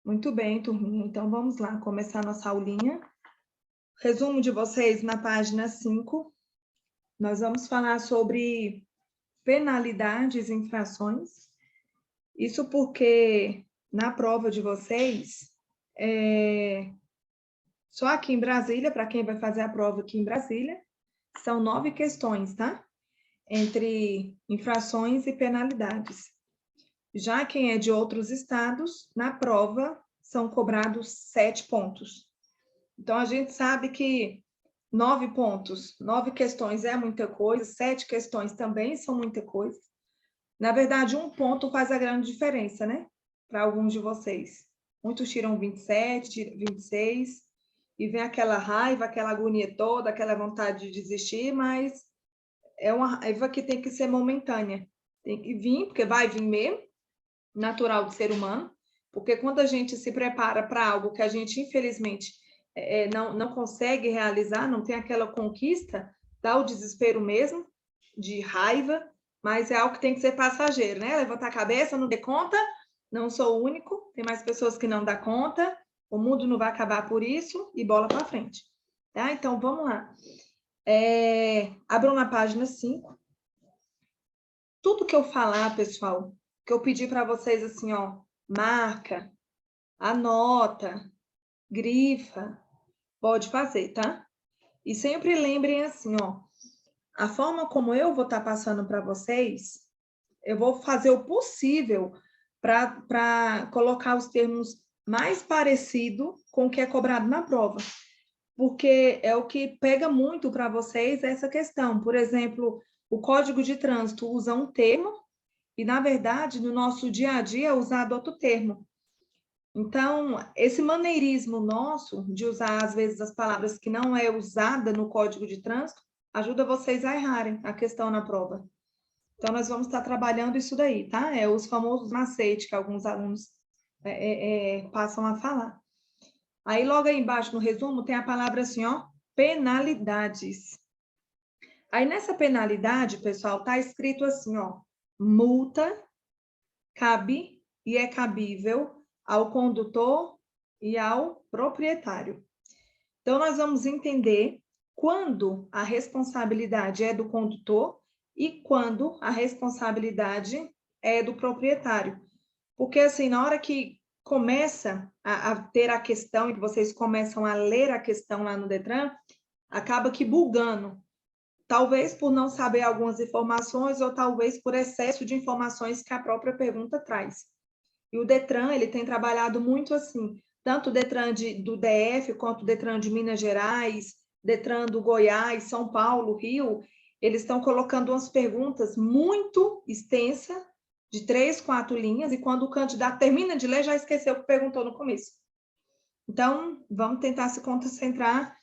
Muito bem, turminha. Então, vamos lá, começar nossa aulinha. Resumo de vocês na página 5. Nós vamos falar sobre penalidades e infrações. Isso porque na prova de vocês, só aqui em Brasília, para quem vai fazer a prova aqui em Brasília, são 9 questões, tá? Entre infrações e penalidades. Já quem é de outros estados, na prova, são cobrados 7 pontos. Então, a gente sabe que 9 pontos, 9 questões é muita coisa, 7 questões também são muita coisa. Na verdade, um ponto faz a grande diferença, né? Para alguns de vocês. Muitos tiram 27, 26, e vem aquela raiva, aquela agonia toda, aquela vontade de desistir, mas é uma raiva que tem que ser momentânea. Tem que vir, porque vai vir mesmo, natural do ser humano, porque quando a gente se prepara para algo que a gente, infelizmente, não consegue realizar, não tem aquela conquista, dá o desespero mesmo, de raiva, mas é algo que tem que ser passageiro, né? Levantar a cabeça, não dê conta, não sou o único, tem mais pessoas que não dá conta, o mundo não vai acabar por isso, e bola para frente. Tá? Então, vamos lá. Abram na página 5. Tudo que eu falar, pessoal, que eu pedi para vocês assim, ó, marca, anota, grifa, pode fazer, tá? E sempre lembrem assim, ó, a forma como eu vou estar passando para vocês, eu vou fazer o possível para colocar os termos mais parecido com o que é cobrado na prova. Porque é o que pega muito para vocês essa questão. Por exemplo, o Código de Trânsito usa um termo e, na verdade, no nosso dia a dia é usado outro termo. Então, esse maneirismo nosso de usar, às vezes, as palavras que não é usada no Código de Trânsito, ajuda vocês a errarem a questão na prova. Então, nós vamos estar trabalhando isso daí, tá? É os famosos macetes que alguns alunos passam a falar. Aí, logo aí embaixo, no resumo, tem a palavra assim, ó, penalidades. Aí, nessa penalidade, pessoal, tá escrito assim, ó, multa cabe e é cabível ao condutor e ao proprietário. Então, nós vamos entender quando a responsabilidade é do condutor e quando a responsabilidade é do proprietário. Porque, assim, na hora que começa a ter a questão e que vocês começam a ler a questão lá no Detran, acaba que bugando. Talvez por não saber algumas informações ou talvez por excesso de informações que a própria pergunta traz. E o Detran, ele tem trabalhado muito assim, tanto o Detran do DF, quanto o Detran de Minas Gerais, Detran do Goiás, São Paulo, Rio, eles estão colocando umas perguntas muito extensas, de 3, 4 linhas, e quando o candidato termina de ler, já esqueceu o que perguntou no começo. Então, vamos tentar se concentrar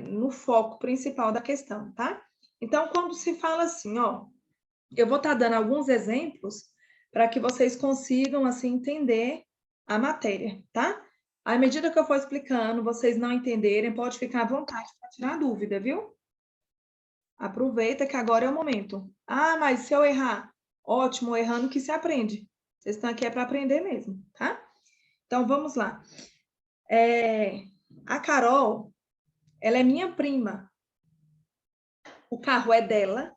no foco principal da questão, tá? Então, quando se fala assim, ó, eu vou estar dando alguns exemplos para que vocês consigam, assim, entender a matéria, tá? À medida que eu for explicando, vocês não entenderem, pode ficar à vontade para tirar dúvida, viu? Aproveita que agora é o momento. Ah, mas se eu errar? Ótimo, errando que se aprende. Vocês estão aqui para aprender mesmo, tá? Então, vamos lá. A Carol, ela é minha prima. O carro é dela,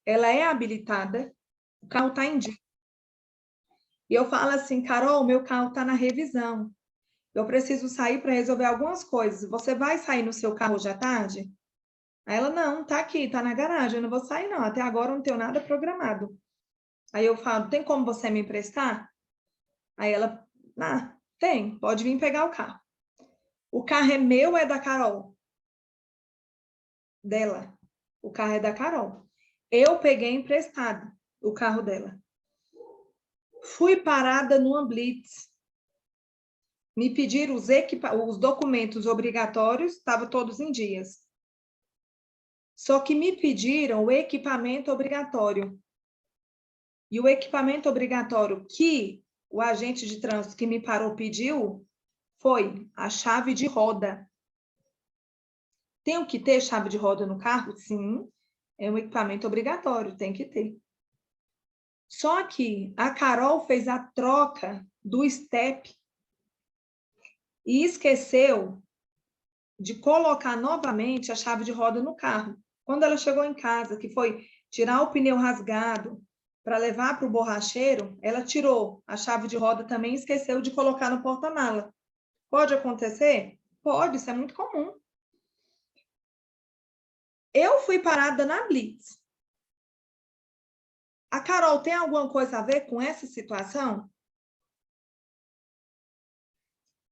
ela é habilitada, o carro está em dia. E eu falo assim, Carol, meu carro está na revisão. Eu preciso sair para resolver algumas coisas. Você vai sair no seu carro hoje à tarde? Aí ela, não, está aqui, está na garagem, eu não vou sair não, até agora eu não tenho nada programado. Aí eu falo, tem como você me emprestar? Aí ela, tem, pode vir pegar o carro. O carro é meu ou é da Carol? Dela. O carro é da Carol. Eu peguei emprestado o carro dela. Fui parada numa blitz. Me pediram os documentos obrigatórios, estavam todos em dias. Só que me pediram o equipamento obrigatório. E o equipamento obrigatório que o agente de trânsito que me parou pediu foi a chave de roda. Tenho que ter chave de roda no carro? Sim, é um equipamento obrigatório, tem que ter. Só que a Carol fez a troca do step e esqueceu de colocar novamente a chave de roda no carro. Quando ela chegou em casa, que foi tirar o pneu rasgado para levar para o borracheiro, ela tirou a chave de roda também e esqueceu de colocar no porta-mala. Pode acontecer? Pode, isso é muito comum. Eu fui parada na Blitz. A Carol tem alguma coisa a ver com essa situação?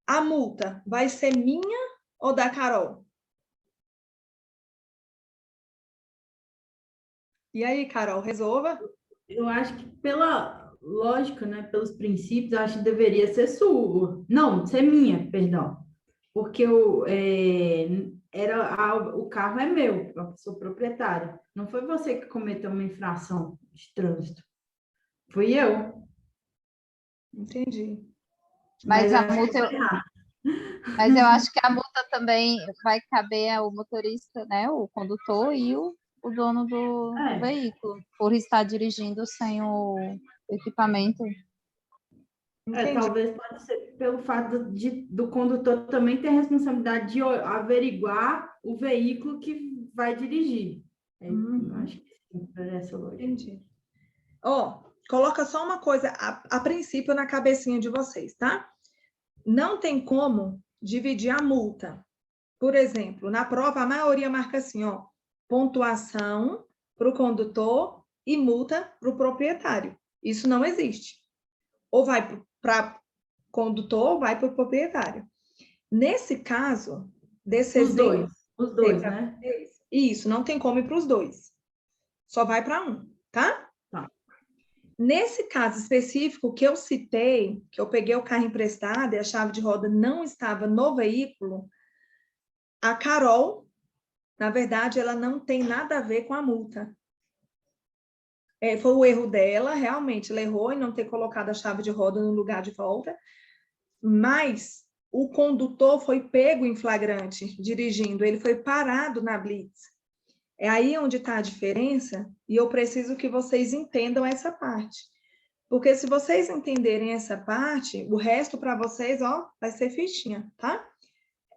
A multa vai ser minha ou da Carol? E aí, Carol, resolva? Eu acho que pela lógica, né, pelos princípios, eu acho que deveria ser sua. Não, ser minha, perdão. Porque o carro é meu, eu sou proprietária. Não foi você que cometeu uma infração de trânsito. Fui eu. Entendi. Mas Mas a acho que multa, foi errado. mas eu acho que a multa também vai caber ao motorista, né? O condutor e o dono do É, veículo, por estar dirigindo sem o equipamento. Entendi. talvez pode ser pelo fato do condutor também ter a responsabilidade de averiguar o veículo que vai dirigir. Eu acho que sim, por essa lógica. Entendi. Ó, coloca só uma coisa a princípio na cabecinha de vocês, tá? Não tem como dividir a multa. Por exemplo, na prova, a maioria marca assim, ó, pontuação para o condutor e multa para o proprietário. Isso não existe. Ou vai para condutor ou vai para o proprietário. Nesse caso, desse exemplo, Os dois, né? isso, não tem como ir para os dois. Só vai para um, tá? Tá. Nesse caso específico que eu citei, que eu peguei o carro emprestado e a chave de roda não estava no veículo, a Carol, na verdade, ela não tem nada a ver com a multa. Foi o erro dela, realmente, ela errou em não ter colocado a chave de roda no lugar de volta, mas o condutor foi pego em flagrante dirigindo, ele foi parado na blitz. É aí onde está a diferença, e eu preciso que vocês entendam essa parte. Porque se vocês entenderem essa parte, o resto para vocês, ó, vai ser fichinha, tá?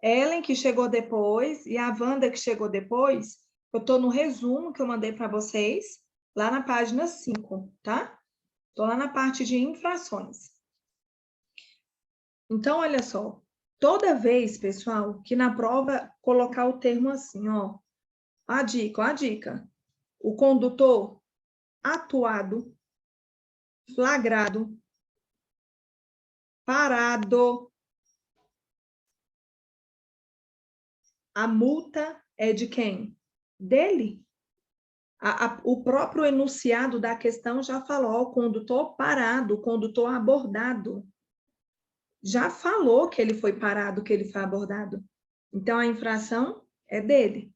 Ellen, que chegou depois, e a Wanda, que chegou depois, eu estou no resumo que eu mandei para vocês, lá na página 5, tá? Estou lá na parte de infrações. Então, olha só, toda vez, pessoal, que na prova colocar o termo assim, ó, a dica, o condutor atuado, flagrado, parado, a multa é de quem? Dele. O próprio enunciado da questão já falou, o condutor parado, o condutor abordado. Já falou que ele foi parado, que ele foi abordado. Então, a infração é dele.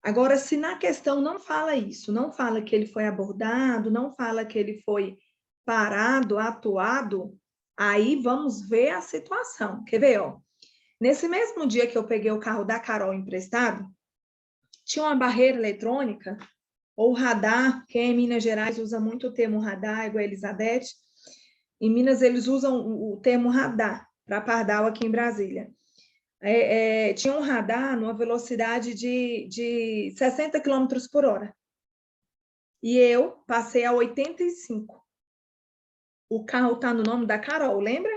Agora, se na questão não fala isso, não fala que ele foi abordado, não fala que ele foi parado, atuado, aí vamos ver a situação. Quer ver, ó? Nesse mesmo dia que eu peguei o carro da Carol emprestado, tinha uma barreira eletrônica, ou radar, que em Minas Gerais usa muito o termo radar, igual a Elizabeth. Em Minas, eles usam o termo radar, para pardal aqui em Brasília. Tinha um radar numa velocidade de 60 km por hora. E eu passei a 85. O carro está no nome da Carol, lembra?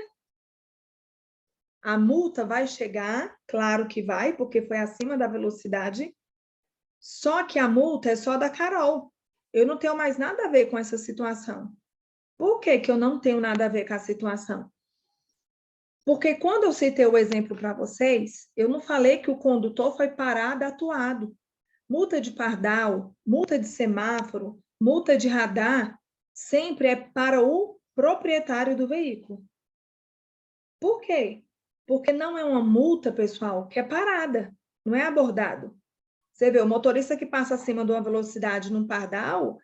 A multa vai chegar, claro que vai, porque foi acima da velocidade, só que a multa é só da Carol. Eu não tenho mais nada a ver com essa situação. Por que que eu não tenho nada a ver com a situação? Porque quando eu citei o exemplo para vocês, eu não falei que o condutor foi parado, atuado. Multa de pardal, multa de semáforo, multa de radar, sempre é para o proprietário do veículo. Por quê? Porque não é uma multa, pessoal, que é parada, não é abordado. Você vê, o motorista que passa acima de uma velocidade num pardal,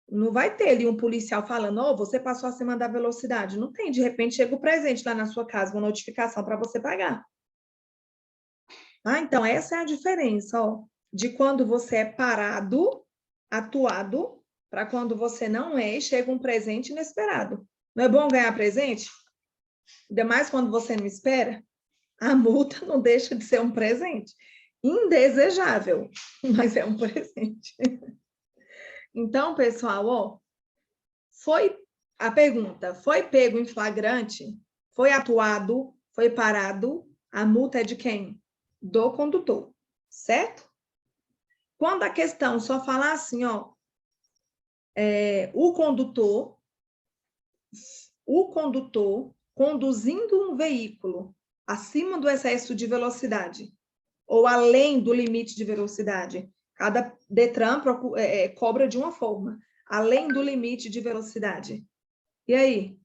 não vai ter ali um policial falando, oh, você passou acima da velocidade. Não tem, de repente chega o presente lá na sua casa, uma notificação para você pagar. Então, essa é a diferença, ó, de quando você é parado, atuado, para quando você não é e chega um presente inesperado. Não é bom ganhar presente? Ainda mais quando você não espera? A multa não deixa de ser um presente. Indesejável, mas é um presente. Então, pessoal, ó, a pergunta, foi pego em flagrante? Foi atuado? Foi parado? A multa é de quem? Do condutor, certo? Quando a questão só falar assim, ó, o condutor conduzindo um veículo acima do excesso de velocidade ou além do limite de velocidade, cada Detran cobra de uma forma, além do limite de velocidade. E aí?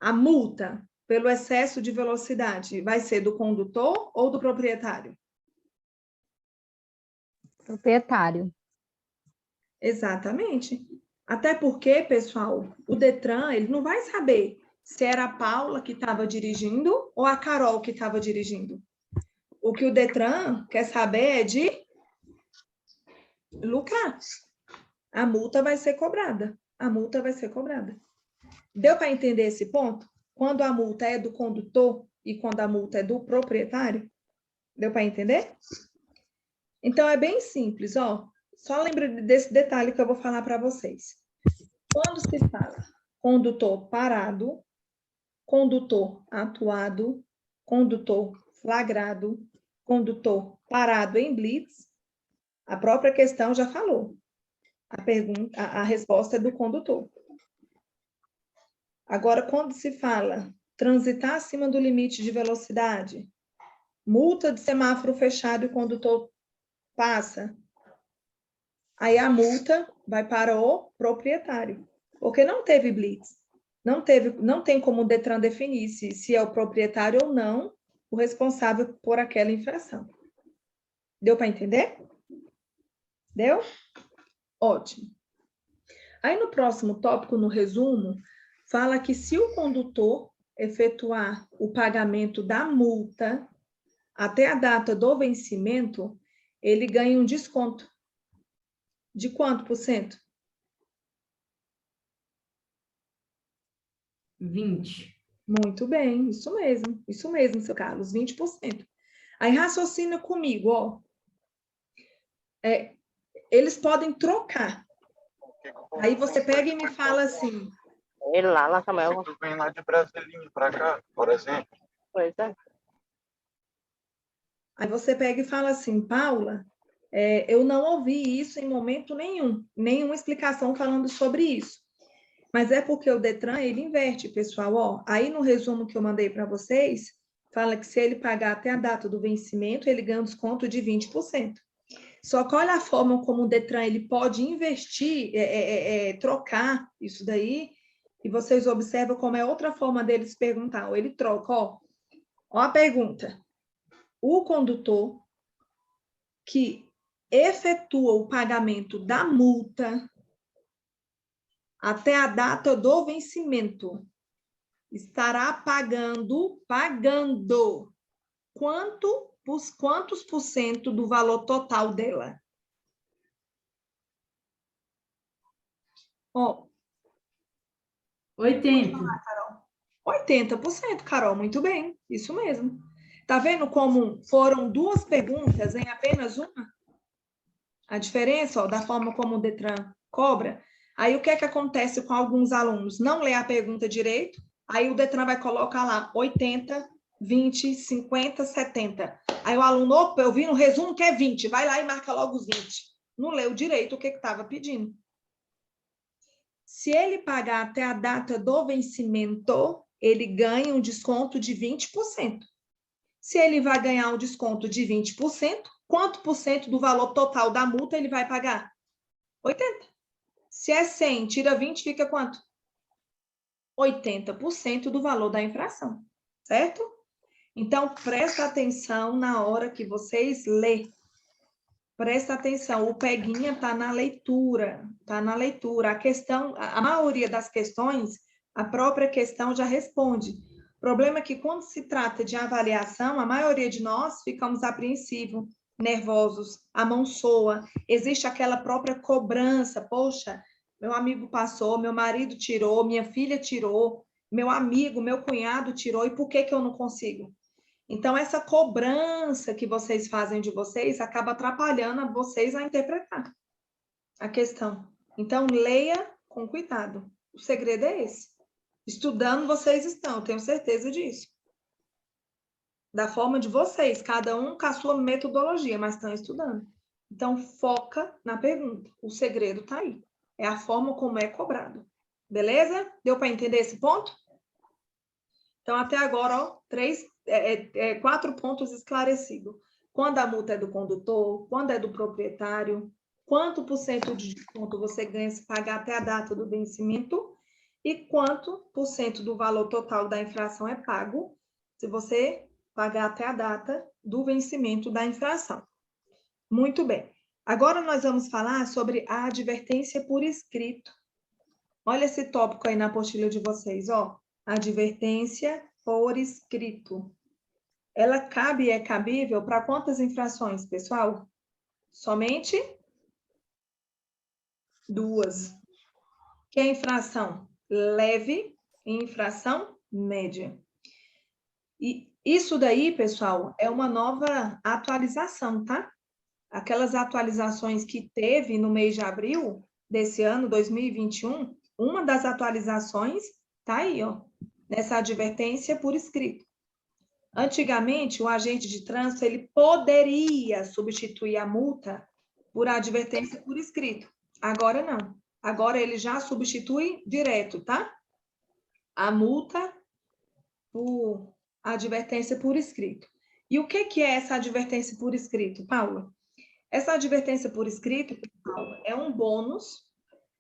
A multa pelo excesso de velocidade vai ser do condutor ou do proprietário? Proprietário. Exatamente. Até porque, pessoal, o Detran, ele não vai saber se era a Paula que estava dirigindo ou a Carol que estava dirigindo. O que o Detran quer saber é de lucrar. A multa vai ser cobrada. A multa vai ser cobrada. Deu para entender esse ponto? Quando a multa é do condutor e quando a multa é do proprietário? Deu para entender? Então, é bem simples, ó. Só lembra desse detalhe que eu vou falar para vocês. Quando se fala condutor parado, condutor atuado, condutor flagrado, condutor parado em blitz, a própria questão já falou. A resposta é do condutor. Agora, quando se fala transitar acima do limite de velocidade, multa de semáforo fechado e o condutor passa, aí a multa vai para o proprietário, porque não teve blitz. Não tem como o Detran definir se é o proprietário ou não o responsável por aquela infração. Deu para entender? Deu? Ótimo. Aí no próximo tópico, no resumo, fala que se o condutor efetuar o pagamento da multa até a data do vencimento, ele ganha um desconto. De quanto por cento? 20%. Muito bem, isso mesmo, seu Carlos, 20%. Aí raciocina comigo, ó. Eles podem trocar. Aí você pega e me fala assim. Ele lá Samuel. Tu vem lá de Brasilinho para cá, por exemplo. Pois é. Aí você pega e fala assim, Paula, eu não ouvi isso em momento nenhum, nenhuma explicação falando sobre isso. Mas é porque o Detran, ele inverte, pessoal. Ó, aí no resumo que eu mandei para vocês, fala que se ele pagar até a data do vencimento, ele ganha um desconto de 20%. Só que olha a forma como o Detran ele pode investir, trocar isso daí, e vocês observam como é outra forma deles perguntar. Ou ele troca, ó a pergunta. O condutor que efetua o pagamento da multa até a data do vencimento estará pagando quantos por cento do valor total dela? Ó, 80%. 80%, Carol, muito bem, isso mesmo. Tá vendo como foram duas perguntas em apenas uma? A diferença, ó, da forma como o Detran cobra. Aí o que é que acontece com alguns alunos? Não lê a pergunta direito, aí o Detran vai colocar lá 80, 20, 50, 70. Aí o aluno, opa, eu vi no resumo que é 20, vai lá e marca logo os 20. Não leu direito o que estava pedindo. Se ele pagar até a data do vencimento, ele ganha um desconto de 20%. Se ele vai ganhar um desconto de 20%, quanto por cento do valor total da multa ele vai pagar? 80%. Se é 100, tira 20, fica quanto? 80% do valor da infração, certo? Então, presta atenção na hora que vocês lêem. Presta atenção, o peguinha está na leitura, está na leitura. A maioria das questões, a própria questão já responde. O problema é que quando se trata de avaliação, a maioria de nós ficamos apreensivos, nervosos, a mão soa, existe aquela própria cobrança, poxa, meu amigo passou, meu marido tirou, minha filha tirou, meu amigo, meu cunhado tirou, e por que que eu não consigo? Então, essa cobrança que vocês fazem de vocês acaba atrapalhando vocês a interpretar a questão. Então, leia com cuidado. O segredo é esse. Estudando, vocês estão, eu tenho certeza disso. Da forma de vocês, cada um com a sua metodologia, mas estão estudando. Então, foca na pergunta. O segredo está aí. É a forma como é cobrado. Beleza? Deu para entender esse ponto? Então, até agora, ó, 4 pontos esclarecidos. Quando a multa é do condutor, quando é do proprietário, quanto por cento de desconto você ganha se pagar até a data do vencimento e quanto por cento do valor total da infração é pago se você pagar até a data do vencimento da infração. Muito bem. Agora nós vamos falar sobre a advertência por escrito. Olha esse tópico aí na apostila de vocês, ó. Advertência por escrito. Ela cabe e é cabível para quantas infrações, pessoal? Somente 2. Que é infração leve e infração média. E isso daí, pessoal, é uma nova atualização, tá? Aquelas atualizações que teve no mês de abril desse ano, 2021, uma das atualizações tá aí, ó, nessa advertência por escrito. Antigamente, o agente de trânsito ele poderia substituir a multa por advertência por escrito. Agora não. Agora ele já substitui direto, tá? A multa por advertência por escrito. E o que é essa advertência por escrito, Paula? Essa advertência por escrito, Paula, é um bônus,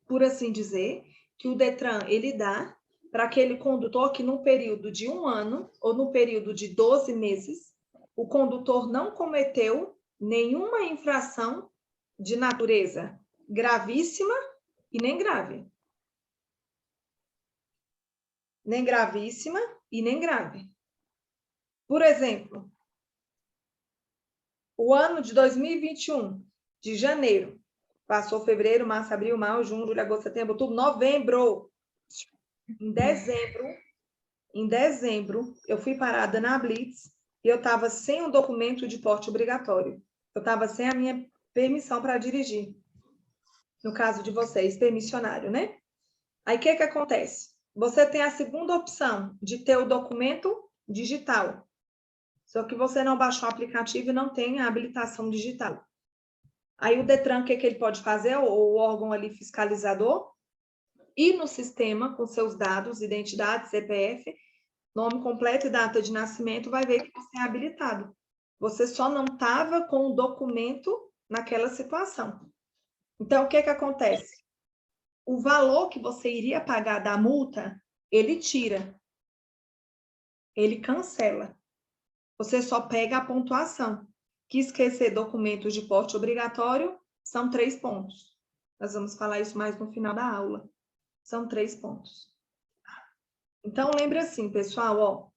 por assim dizer, que o Detran ele dá para aquele condutor que no período de 1 ano ou no período de 12 meses, o condutor não cometeu nenhuma infração de natureza gravíssima e nem grave. Nem gravíssima e nem grave. Por exemplo, o ano de 2021, de janeiro, passou fevereiro, março, abril, maio, junho, julho, agosto, setembro, outubro, novembro. Em dezembro, eu fui parada na Blitz e eu estava sem o documento de porte obrigatório. Eu estava sem a minha permissão para dirigir. No caso de vocês, permissionário, né? Aí, o que acontece? Você tem a segunda opção de ter o documento digital. Só que você não baixou o aplicativo e não tem a habilitação digital. Aí o Detran, o que ele pode fazer? O órgão ali fiscalizador, ir no sistema com seus dados, identidade, CPF, nome completo e data de nascimento, vai ver que você é habilitado. Você só não estava com o documento naquela situação. Então, o que acontece? O valor que você iria pagar da multa, ele tira. Ele cancela. Você só pega a pontuação. Que esquecer documentos de porte obrigatório são 3 pontos. Nós vamos falar isso mais no final da aula. São 3 pontos. Então, lembre assim, pessoal, ó,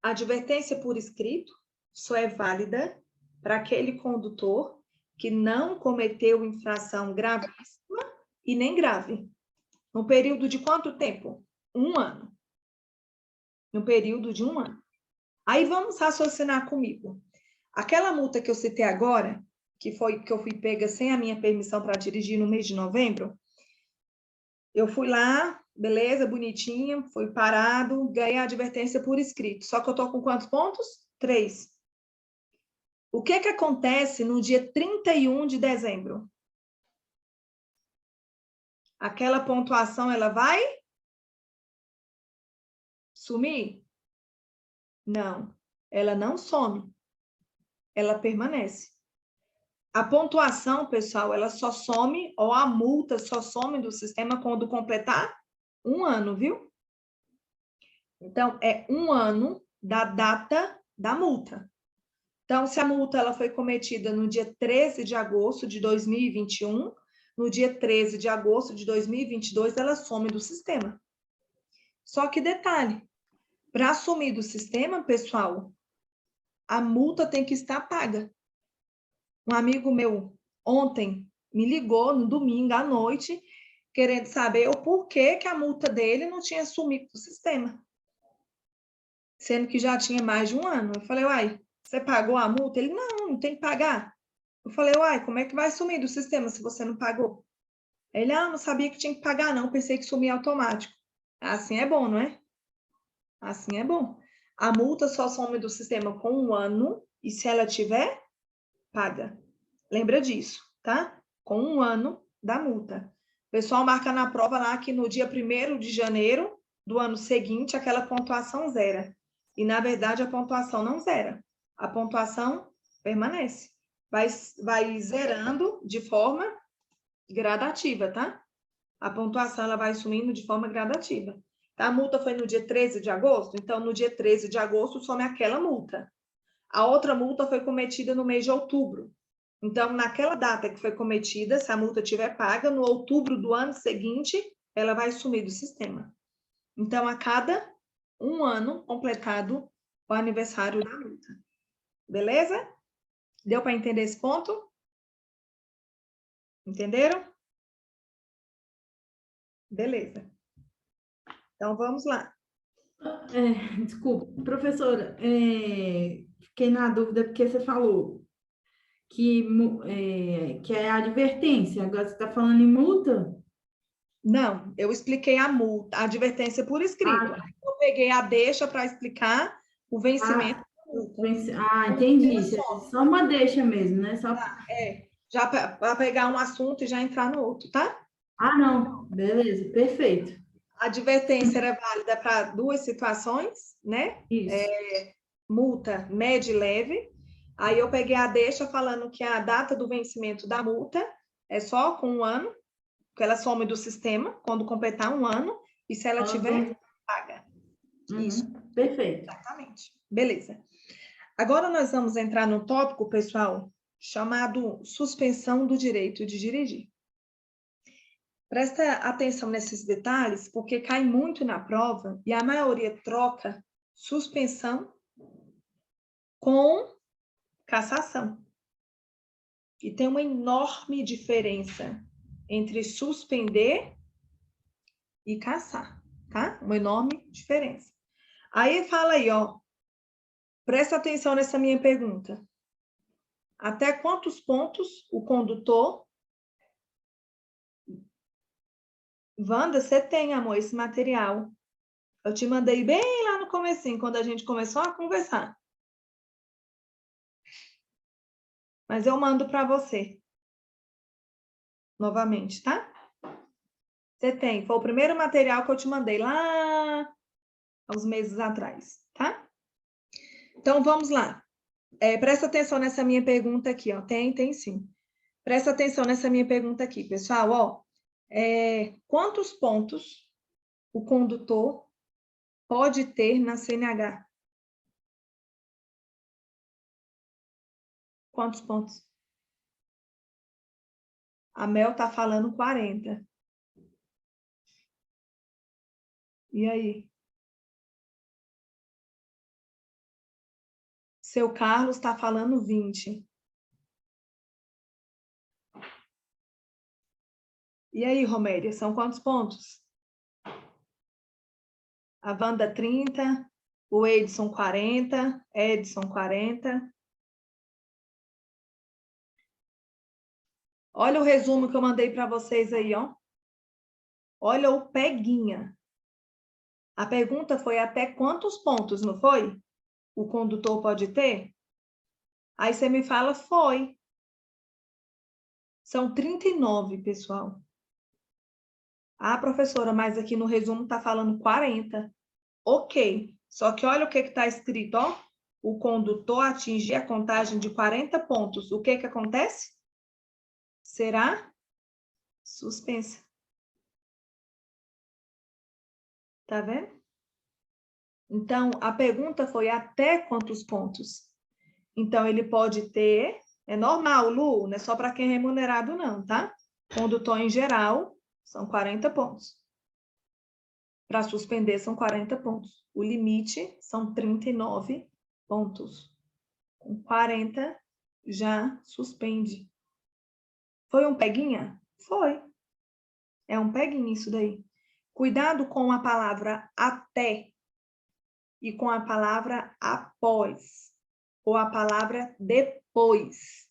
a advertência por escrito só é válida para aquele condutor que não cometeu infração gravíssima e nem grave. No período de quanto tempo? 1 ano. No período de 1 ano. Aí vamos raciocinar comigo. Aquela multa que eu citei agora, que eu fui pega sem a minha permissão para dirigir no mês de novembro, eu fui lá, beleza, bonitinha, fui parado, ganhei a advertência por escrito. Só que eu tô com quantos pontos? 3. O que acontece no dia 31 de dezembro? Aquela pontuação, ela vai sumir? Não, ela não some. Ela permanece. A pontuação, pessoal, ela só some, ou a multa só some do sistema quando completar 1 ano, viu? Então, é 1 ano da data da multa. Então, se a multa ela foi cometida no dia 13 de agosto de 2021, no dia 13 de agosto de 2022, ela some do sistema. Só que detalhe, para sumir do sistema, pessoal, a multa tem que estar paga. Um amigo meu ontem me ligou no domingo à noite querendo saber o porquê que a multa dele não tinha sumido do sistema. Sendo que já tinha mais de um ano. Eu falei, uai, você pagou a multa? Ele, não tem que pagar. Eu falei, uai, como é que vai sumir do sistema se você não pagou? Ele, não sabia que tinha que pagar, não. Pensei que sumia automático. Assim é bom, não é? Assim é bom. A multa só some do sistema com um ano e se ela tiver, paga. Lembra disso, tá? Com um ano da multa. O pessoal marca na prova lá que no dia 1º de janeiro do ano seguinte, aquela pontuação zera. E, na verdade, a pontuação não zera. A pontuação permanece. Vai zerando de forma gradativa, tá? A pontuação ela vai sumindo de forma gradativa. A multa foi no dia 13 de agosto, então no dia 13 de agosto some aquela multa. A outra multa foi cometida no mês de outubro. Então, naquela data que foi cometida, se a multa tiver paga, no outubro do ano seguinte, ela vai sumir do sistema. Então, a cada um ano completado o aniversário da multa. Beleza? Deu para entender esse ponto? Entenderam? Beleza. Então, vamos lá. Desculpa, professora, fiquei na dúvida porque você falou que é advertência, agora você está falando em multa? Não, eu expliquei a multa, a advertência por escrito. Ah, Eu peguei a deixa para explicar o vencimento da multa. Entendi. Só uma deixa mesmo, né? Só... Já para pegar um assunto e já entrar no outro, tá? Ah, não. Beleza, perfeito. A advertência era válida para 2 situações, né? Isso. Multa média e leve. Aí eu peguei a deixa falando que a data do vencimento da multa é só com um ano, que ela some do sistema quando completar um ano, e se ela tiver, paga. Isso. Perfeito. Exatamente. Beleza. Agora nós vamos entrar no tópico, pessoal, chamado suspensão do direito de dirigir. Presta atenção nesses detalhes, porque cai muito na prova e a maioria troca suspensão com cassação. E tem uma enorme diferença entre suspender e cassar, tá? Uma enorme diferença. Aí fala aí, ó. Presta atenção nessa minha pergunta. Até quantos pontos o condutor... Wanda, você tem, amor, esse material. Eu te mandei bem lá no comecinho, quando a gente começou a conversar. Mas eu mando para você. Novamente, tá? Você tem. Foi o primeiro material que eu te mandei lá há uns meses atrás, tá? Então, vamos lá. Presta atenção nessa minha pergunta aqui, ó. Tem sim. Presta atenção nessa minha pergunta aqui, pessoal, ó. Quantos pontos o condutor pode ter na CNH? Quantos pontos? A Mel tá falando 40. E aí? Seu Carlos está falando 20. E aí, Romélia, são quantos pontos? A Wanda, 30. O Edson, 40. Edson, 40. Olha o resumo que eu mandei para vocês aí, ó. Olha o peguinha. A pergunta foi até quantos pontos, não foi? O condutor pode ter? Aí você me fala, foi. São 39, pessoal. Ah, professora, mas aqui no resumo está falando 40. Ok. Só que olha o que está escrito, ó. O condutor atingir a contagem de 40 pontos. O que acontece? Será suspensa. Tá vendo? Então, a pergunta foi até quantos pontos? Então, ele pode ter... É normal, Lu, não é só para quem é remunerado, não, tá? Condutor em geral, são 40 pontos. Para suspender, são 40 pontos. O limite são 39 pontos. Com 40, já suspende. Foi um peguinha? Foi. É um peguinho isso daí. Cuidado com a palavra até e com a palavra após ou a palavra depois.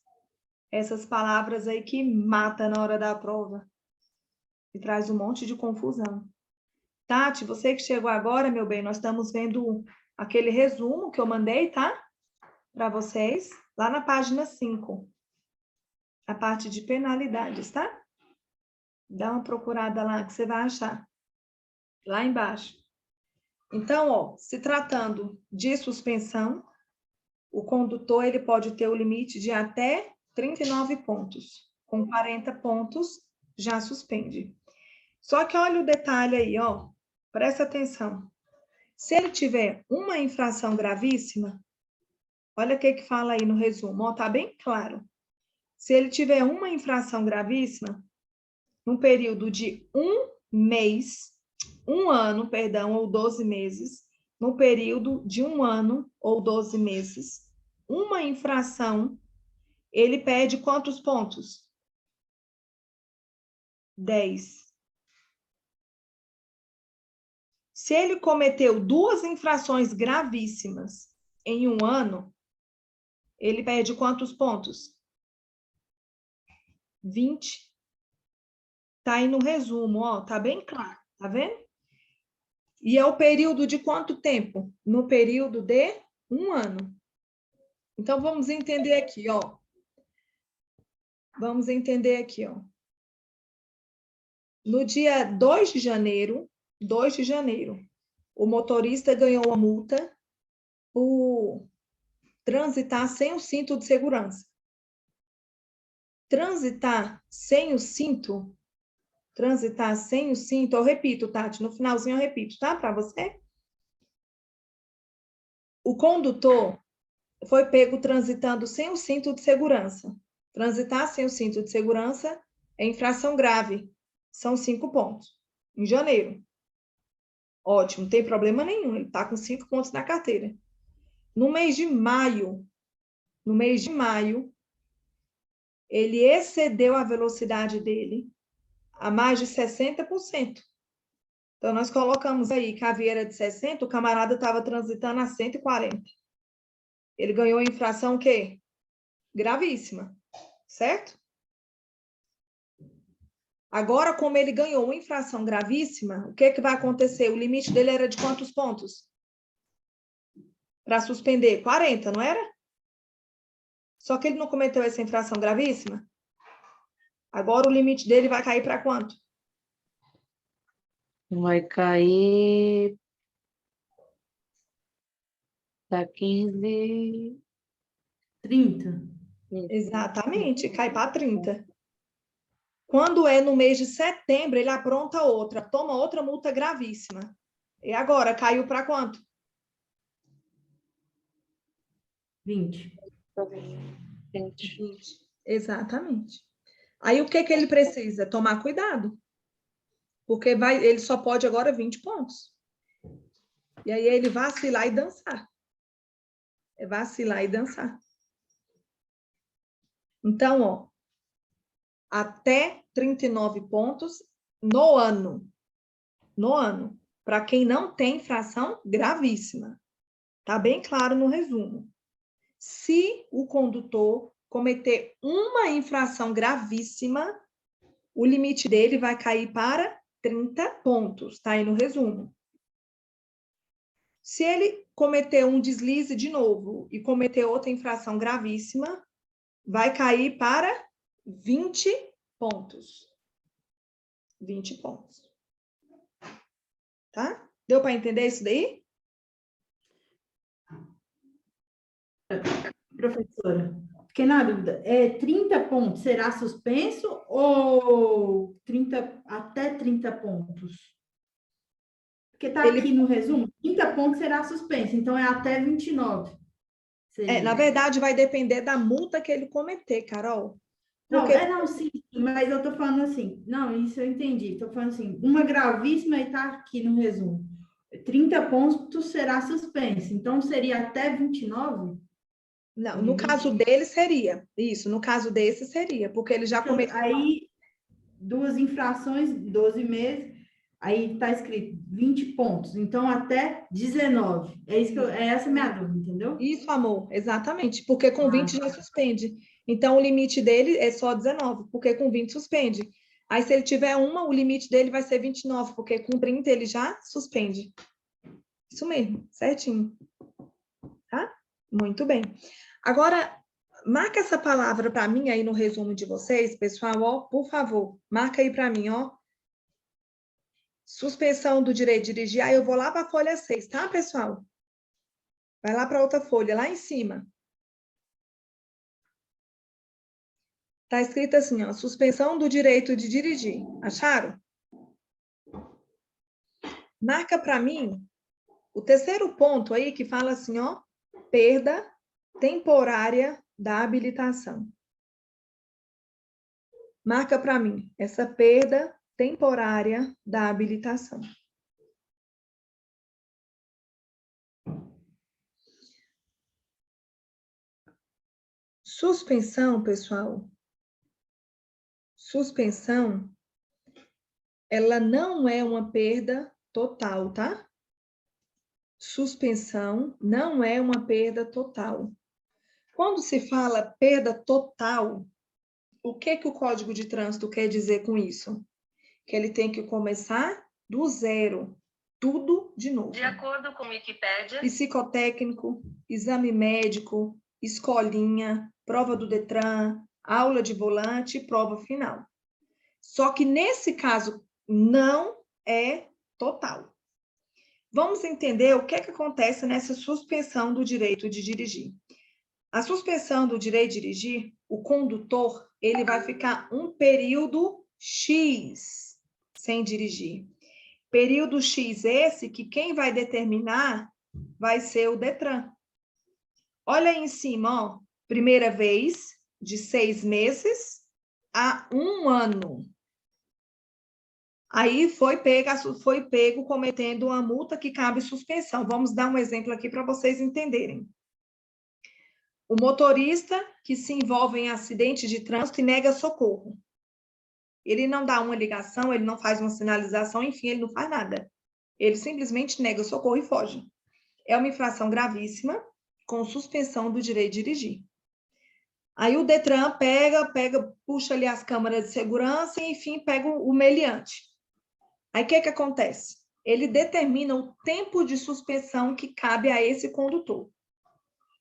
Essas palavras aí que matam na hora da prova e traz um monte de confusão. Tati, você que chegou agora, meu bem, nós estamos vendo aquele resumo que eu mandei, tá? Para vocês, lá na página 5. A parte de penalidades, tá? Dá uma procurada lá que você vai achar. Lá embaixo. Então, ó, se tratando de suspensão, o condutor ele pode ter o limite de até 39 pontos. Com 40 pontos, já suspende. Só que olha o detalhe aí, ó. Presta atenção. Se ele tiver uma infração gravíssima, olha o que fala aí no resumo, ó, tá bem claro. Se ele tiver uma infração gravíssima, num período de um ano, ou 12 meses, no período de 1 ano ou 12 meses, uma infração, ele perde quantos pontos? 10. Se ele cometeu 2 infrações gravíssimas em 1 ano, ele perde quantos pontos? 20. Tá aí no resumo, ó, tá bem claro, tá vendo? E é o período de quanto tempo? No período de 1 ano. Então, vamos entender aqui, ó. Vamos entender aqui, ó. No dia 2 de janeiro, o motorista ganhou a multa por transitar sem o cinto de segurança. Transitar sem o cinto, eu repito, Tati, no finalzinho eu repito, tá? Para você. O condutor foi pego transitando sem o cinto de segurança. Transitar sem o cinto de segurança é infração grave. São 5 pontos. Em janeiro. Ótimo, não tem problema nenhum. Ele está com 5 pontos na carteira. No mês de maio, ele excedeu a velocidade dele a mais de 60%. Então, nós colocamos aí que a via era de 60, o camarada estava transitando a 140. Ele ganhou a infração o quê? Gravíssima, certo? Agora, como ele ganhou uma infração gravíssima, o que vai acontecer? O limite dele era de quantos pontos? Para suspender? 40, não era? Só que ele não cometeu essa infração gravíssima? Agora o limite dele vai cair para quanto? Vai cair para 15. 30. Exatamente, cai para 30. Quando é no mês de setembro, ele apronta outra, toma outra multa gravíssima. E agora, caiu para quanto? 20. 20. Exatamente. Aí o que ele precisa? Tomar cuidado. Porque ele só pode agora 20 pontos. E aí ele vacilar e dançar. É vacilar e dançar. Então, ó, até 39 pontos no ano. No ano. Para quem não tem infração gravíssima. Tá bem claro no resumo. Se o condutor cometer uma infração gravíssima, o limite dele vai cair para 30 pontos, tá aí no resumo. Se ele cometer um deslize de novo e cometer outra infração gravíssima, vai cair para 20 pontos. 20 pontos. Tá? Deu para entender isso daí? Professora, fiquei na dúvida. 30 pontos será suspenso ou até 30 pontos? Porque está aqui no resumo, 30 pontos será suspenso, então é até 29. Na verdade, vai depender da multa que ele cometer, Carol. Porque... Não, sim, mas eu estou falando assim, não, isso eu entendi, estou falando assim, uma gravíssima e está aqui no resumo. 30 pontos será suspenso, então seria até 29? Não, no caso dele seria. Isso, no caso desse seria, porque ele já cometeu. duas infrações, 12 meses, aí está escrito 20 pontos, então até 19. É essa a minha dúvida, entendeu? Isso, amor, exatamente, porque com 20 já suspende. Então, o limite dele é só 19, porque com 20 suspende. Aí, se ele tiver uma, o limite dele vai ser 29, porque com 30 ele já suspende. Isso mesmo, certinho. Tá? Muito bem. Agora, marca essa palavra para mim aí no resumo de vocês, pessoal, ó, por favor. Marca aí para mim, ó. Suspensão do direito de dirigir. Aí eu vou lá para a folha 6, tá, pessoal? Vai lá para outra folha, lá em cima. Tá escrito assim, ó, suspensão do direito de dirigir. Acharam? Marca para mim o terceiro ponto aí que fala assim, ó, perda temporária da habilitação. Marca para mim essa perda temporária da habilitação. Suspensão, pessoal. Suspensão, ela não é uma perda total, tá? Suspensão não é uma perda total. Quando se fala perda total, o que o Código de Trânsito quer dizer com isso? Que ele tem que começar do zero, tudo de novo. De acordo com Wikipédia, Psicotécnico, exame médico, escolinha, prova do Detran, aula de volante e prova final. Só que nesse caso não é total. Vamos entender o que acontece nessa suspensão do direito de dirigir. A suspensão do direito de dirigir, o condutor, ele vai ficar um período X sem dirigir. Período X esse que quem vai determinar vai ser o Detran. Olha aí em cima, ó, primeira vez de 6 meses a 1 ano. Aí foi pego cometendo uma multa que cabe suspensão. Vamos dar um exemplo aqui para vocês entenderem. O motorista que se envolve em acidente de trânsito e nega socorro. Ele não dá uma ligação, ele não faz uma sinalização, enfim, ele não faz nada. Ele simplesmente nega socorro e foge. É uma infração gravíssima, com suspensão do direito de dirigir. Aí o Detran puxa ali as câmeras de segurança e, enfim, pega o meliante. Aí o que acontece? Ele determina o tempo de suspensão que cabe a esse condutor.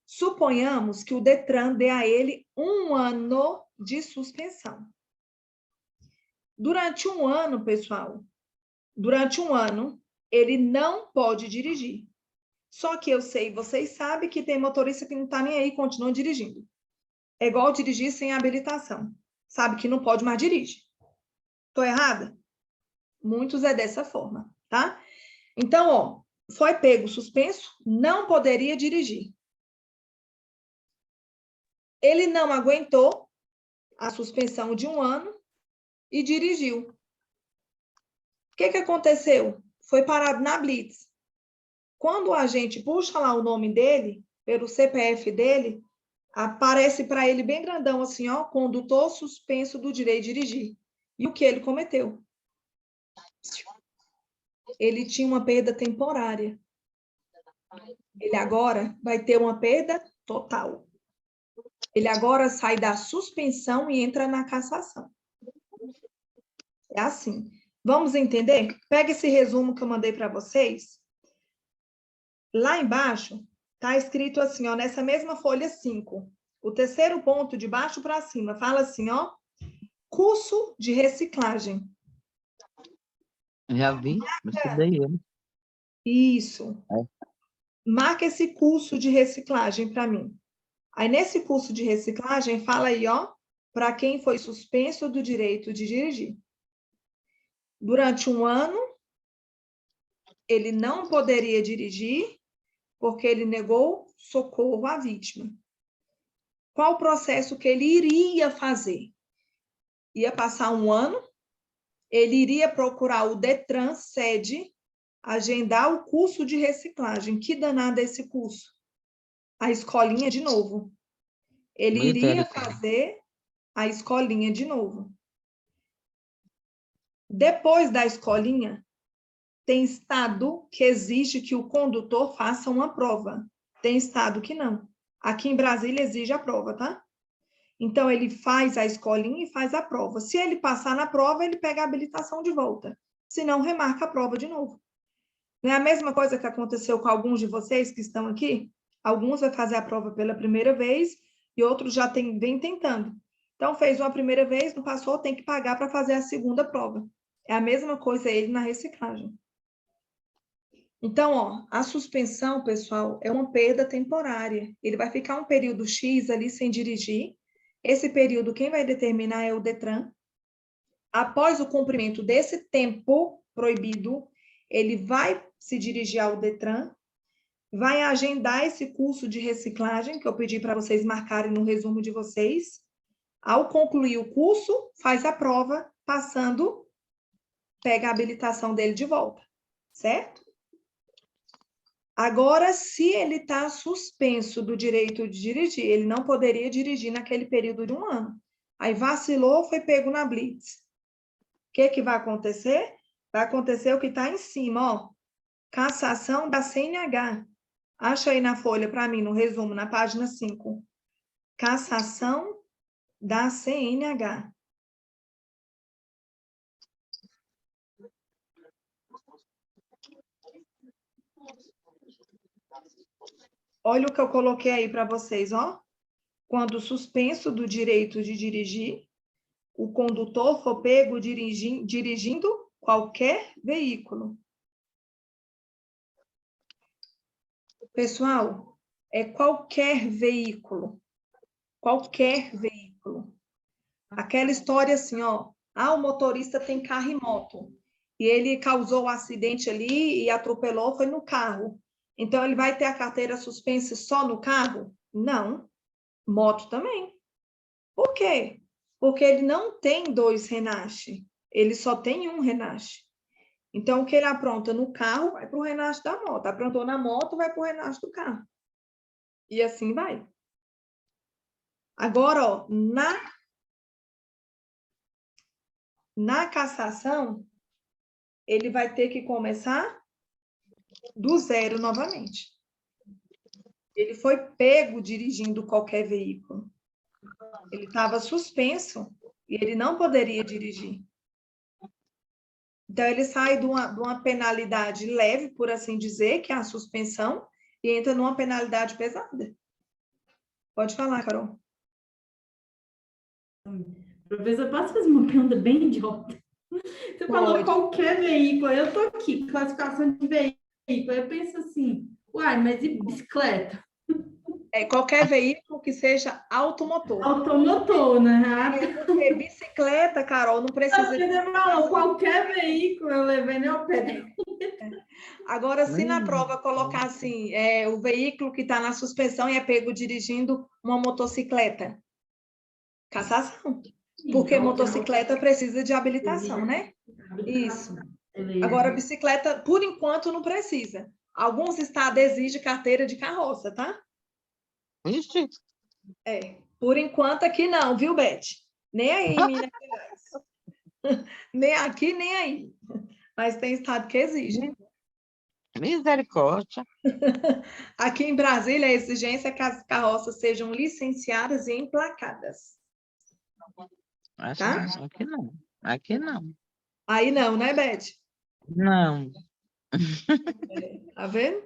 Suponhamos que o Detran dê a ele 1 ano de suspensão. Durante 1 ano, pessoal, ele não pode dirigir. Só que eu sei, vocês sabem que tem motorista que não está nem aí e continua dirigindo. É igual dirigir sem habilitação. Sabe que não pode, mas dirige. Estou errada? Muitos é dessa forma, tá? Então, ó, foi pego suspenso, não poderia dirigir. Ele não aguentou a suspensão de 1 ano e dirigiu. O que aconteceu? Foi parado na blitz. Quando o agente puxa lá o nome dele, pelo CPF dele, aparece para ele bem grandão assim, ó, condutor suspenso do direito de dirigir. E o que ele cometeu? Ele tinha uma perda temporária. Ele agora vai ter uma perda total. Ele agora sai da suspensão e entra na cassação. É assim. Vamos entender? Pega esse resumo que eu mandei para vocês. Lá embaixo, está escrito assim, ó, nessa mesma folha 5. O terceiro ponto, de baixo para cima, fala assim, ó, curso de reciclagem. Já vi, estudei ele. Isso. Marca esse curso de reciclagem para mim. Aí, nesse curso de reciclagem, fala aí, ó, para quem foi suspenso do direito de dirigir. Durante 1 ano, ele não poderia dirigir porque ele negou socorro à vítima. Qual o processo que ele iria fazer? Ia passar 1 ano, ele iria procurar o Detran sede, agendar o curso de reciclagem. Que danado é esse curso? A escolinha de novo. Ele iria fazer a escolinha de novo. Depois da escolinha, tem estado que exige que o condutor faça uma prova. Tem estado que não. Aqui em Brasília exige a prova, tá? Então, ele faz a escolinha e faz a prova. Se ele passar na prova, ele pega a habilitação de volta. Se não, remarca a prova de novo. Não é a mesma coisa que aconteceu com alguns de vocês que estão aqui? Alguns vão fazer a prova pela primeira vez e outros já vem tentando. Então, fez uma primeira vez, não passou, tem que pagar para fazer a segunda prova. É a mesma coisa ele na reciclagem. Então, ó, a suspensão, pessoal, é uma perda temporária. Ele vai ficar um período X ali sem dirigir. Esse período, quem vai determinar é o Detran. Após o cumprimento desse tempo proibido, ele vai se dirigir ao Detran, vai agendar esse curso de reciclagem, que eu pedi para vocês marcarem no resumo de vocês. Ao concluir o curso, faz a prova, passando, pega a habilitação dele de volta, certo? Agora, se ele está suspenso do direito de dirigir, ele não poderia dirigir naquele período de 1 ano. Aí vacilou, foi pego na blitz. O que vai acontecer? Vai acontecer o que está em cima, ó. Cassação da CNH. Acha aí na folha para mim, no resumo, na página 5. Cassação da CNH. Olha o que eu coloquei aí para vocês, ó. Quando suspenso do direito de dirigir, o condutor for pego dirigindo qualquer veículo. Pessoal, é qualquer veículo. Qualquer veículo. Aquela história assim, ó. O motorista tem carro e moto. E ele causou um acidente ali e atropelou, foi no carro. Então, ele vai ter a carteira suspensa só no carro? Não. Moto também. Por quê? Porque ele não tem 2 Renache. Ele só tem 1 Renache. Então, o que ele apronta no carro vai para o Renache da moto. Aprontou na moto, vai para o Renache do carro. E assim vai. Agora, ó, na cassação, ele vai ter que começar do zero novamente. Ele foi pego dirigindo qualquer veículo. Ele estava suspenso e ele não poderia dirigir. Então, ele sai de uma penalidade leve, por assim dizer, que é a suspensão, e entra numa penalidade pesada. Pode falar, Carol. Professor, posso fazer uma pergunta bem idiota? Você falou qualquer veículo, eu tô aqui, classificação de veículo, eu penso assim, uai, mas e bicicleta? É qualquer veículo que seja automotor. Automotor, né? Porque bicicleta, Carol, não precisa de... Não, qualquer veículo eu levei nem o pé. Agora, se na prova colocar assim, o veículo que está na suspensão e é pego dirigindo uma motocicleta, cassação. Porque motocicleta precisa de habilitação, né? Isso. Agora, bicicleta, por enquanto, não precisa. Alguns estados exigem carteira de carroça, tá? Ixi, Por enquanto aqui não, viu, Beth? Nem aí em Minas Gerais. Nem aqui, nem aí. Mas tem estado que exige. misericórdia. Aqui em Brasília, a exigência é que as carroças sejam licenciadas e emplacadas. Tá? Aqui não. Aqui não. Aí não, né, Beth? Não. Tá vendo?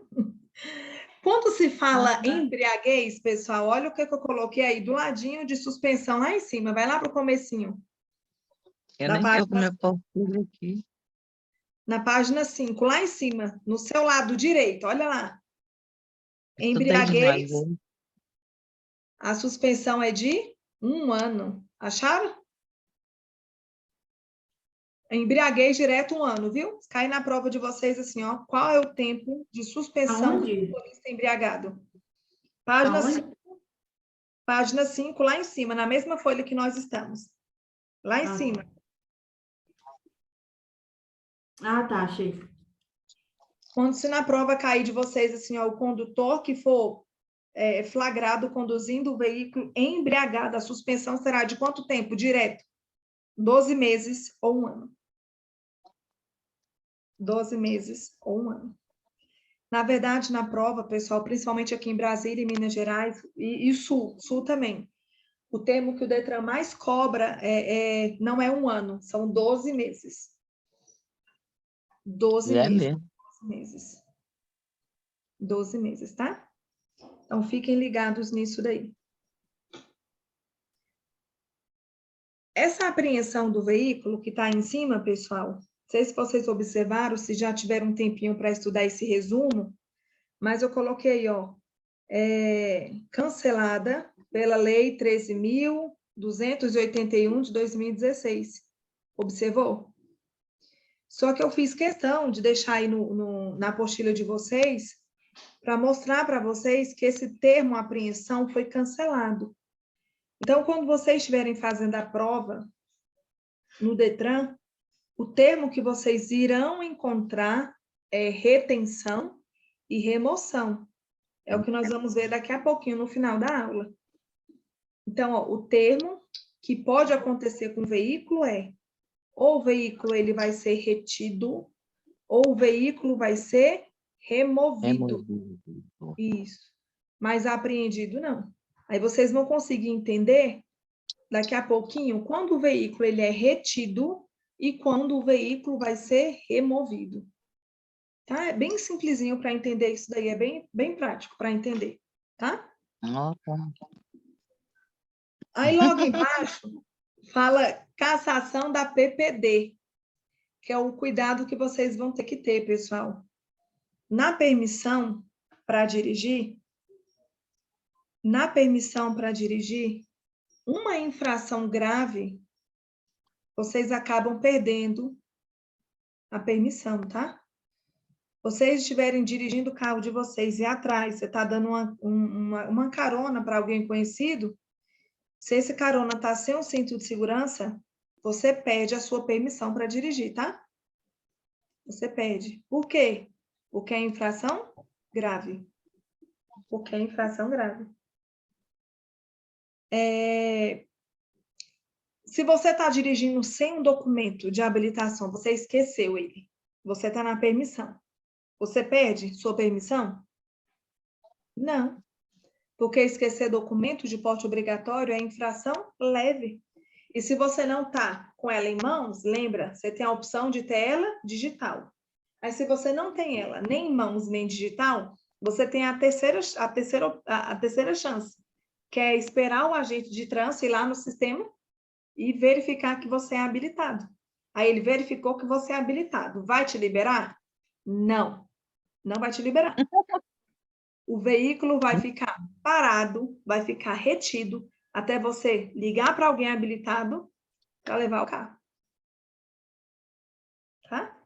Quando se fala embriaguez, pessoal, olha o que eu coloquei aí, do ladinho de suspensão lá em cima. Vai lá para o comecinho. Eu nem estou com meu portfólio aqui. Na página 5, lá em cima, no seu lado direito, olha lá. Embriaguez, a suspensão é de 1 ano. Acharam? Embriaguez direto 1 ano, viu? Cai na prova de vocês assim, ó. Qual é o tempo de suspensão do motorista embriagado? Página 5, lá em cima, na mesma folha que nós estamos. Lá em cima. Tá, achei. Quando se na prova cair de vocês assim, ó, o condutor que for flagrado conduzindo o veículo embriagado, a suspensão será de quanto tempo? Direto? 12 meses ou 1 ano. 12 meses ou 1 ano. Na verdade, na prova, pessoal, principalmente aqui em Brasília e Minas Gerais, e Sul também, o termo que o Detran mais cobra não é 1 ano, são 12 meses. 12 É meses. mesmo. 12 meses. 12 meses, tá? Então, fiquem ligados nisso daí. Essa apreensão do veículo que está em cima, pessoal, não sei se vocês observaram, se já tiveram um tempinho para estudar esse resumo, mas eu coloquei, ó, cancelada pela Lei 13.281 de 2016. Observou? Só que eu fiz questão de deixar aí na apostila de vocês, para mostrar para vocês que esse termo apreensão foi cancelado. Então, quando vocês estiverem fazendo a prova no Detran, o termo que vocês irão encontrar é retenção e remoção. É o que nós vamos ver daqui a pouquinho, no final da aula. Então, ó, o termo que pode acontecer com o veículo é ou o veículo ele vai ser retido, ou o veículo vai ser removido. Isso. Mas apreendido, não. Aí vocês vão conseguir entender daqui a pouquinho quando o veículo ele é retido e quando o veículo vai ser removido. Tá? É bem simplesinho para entender isso daí, é bem prático para entender, tá? Nossa. Aí logo embaixo fala cassação da PPD, que é o cuidado que vocês vão ter que ter, pessoal. Na permissão para dirigir, uma infração grave, vocês acabam perdendo a permissão, tá? Vocês estiverem dirigindo o carro de vocês e atrás, você está dando uma carona para alguém conhecido, se esse carona está sem um cinto de segurança, você perde a sua permissão para dirigir, tá? Você perde. Por quê? Porque é infração grave. Porque é infração grave. Se você está dirigindo sem um documento de habilitação, você esqueceu ele, você está na permissão. Você perde sua permissão? Não. Porque esquecer documento de porte obrigatório é infração leve. E se você não está com ela em mãos, lembra, você tem a opção de ter ela digital. Aí se você não tem ela nem em mãos nem digital, você tem a terceira chance, que é esperar o agente de trânsito ir lá no sistema e verificar que você é habilitado. Aí ele verificou que você é habilitado. Vai te liberar? Não. Não vai te liberar. O veículo vai ficar parado, vai ficar retido, até você ligar para alguém habilitado para levar o carro. Tá?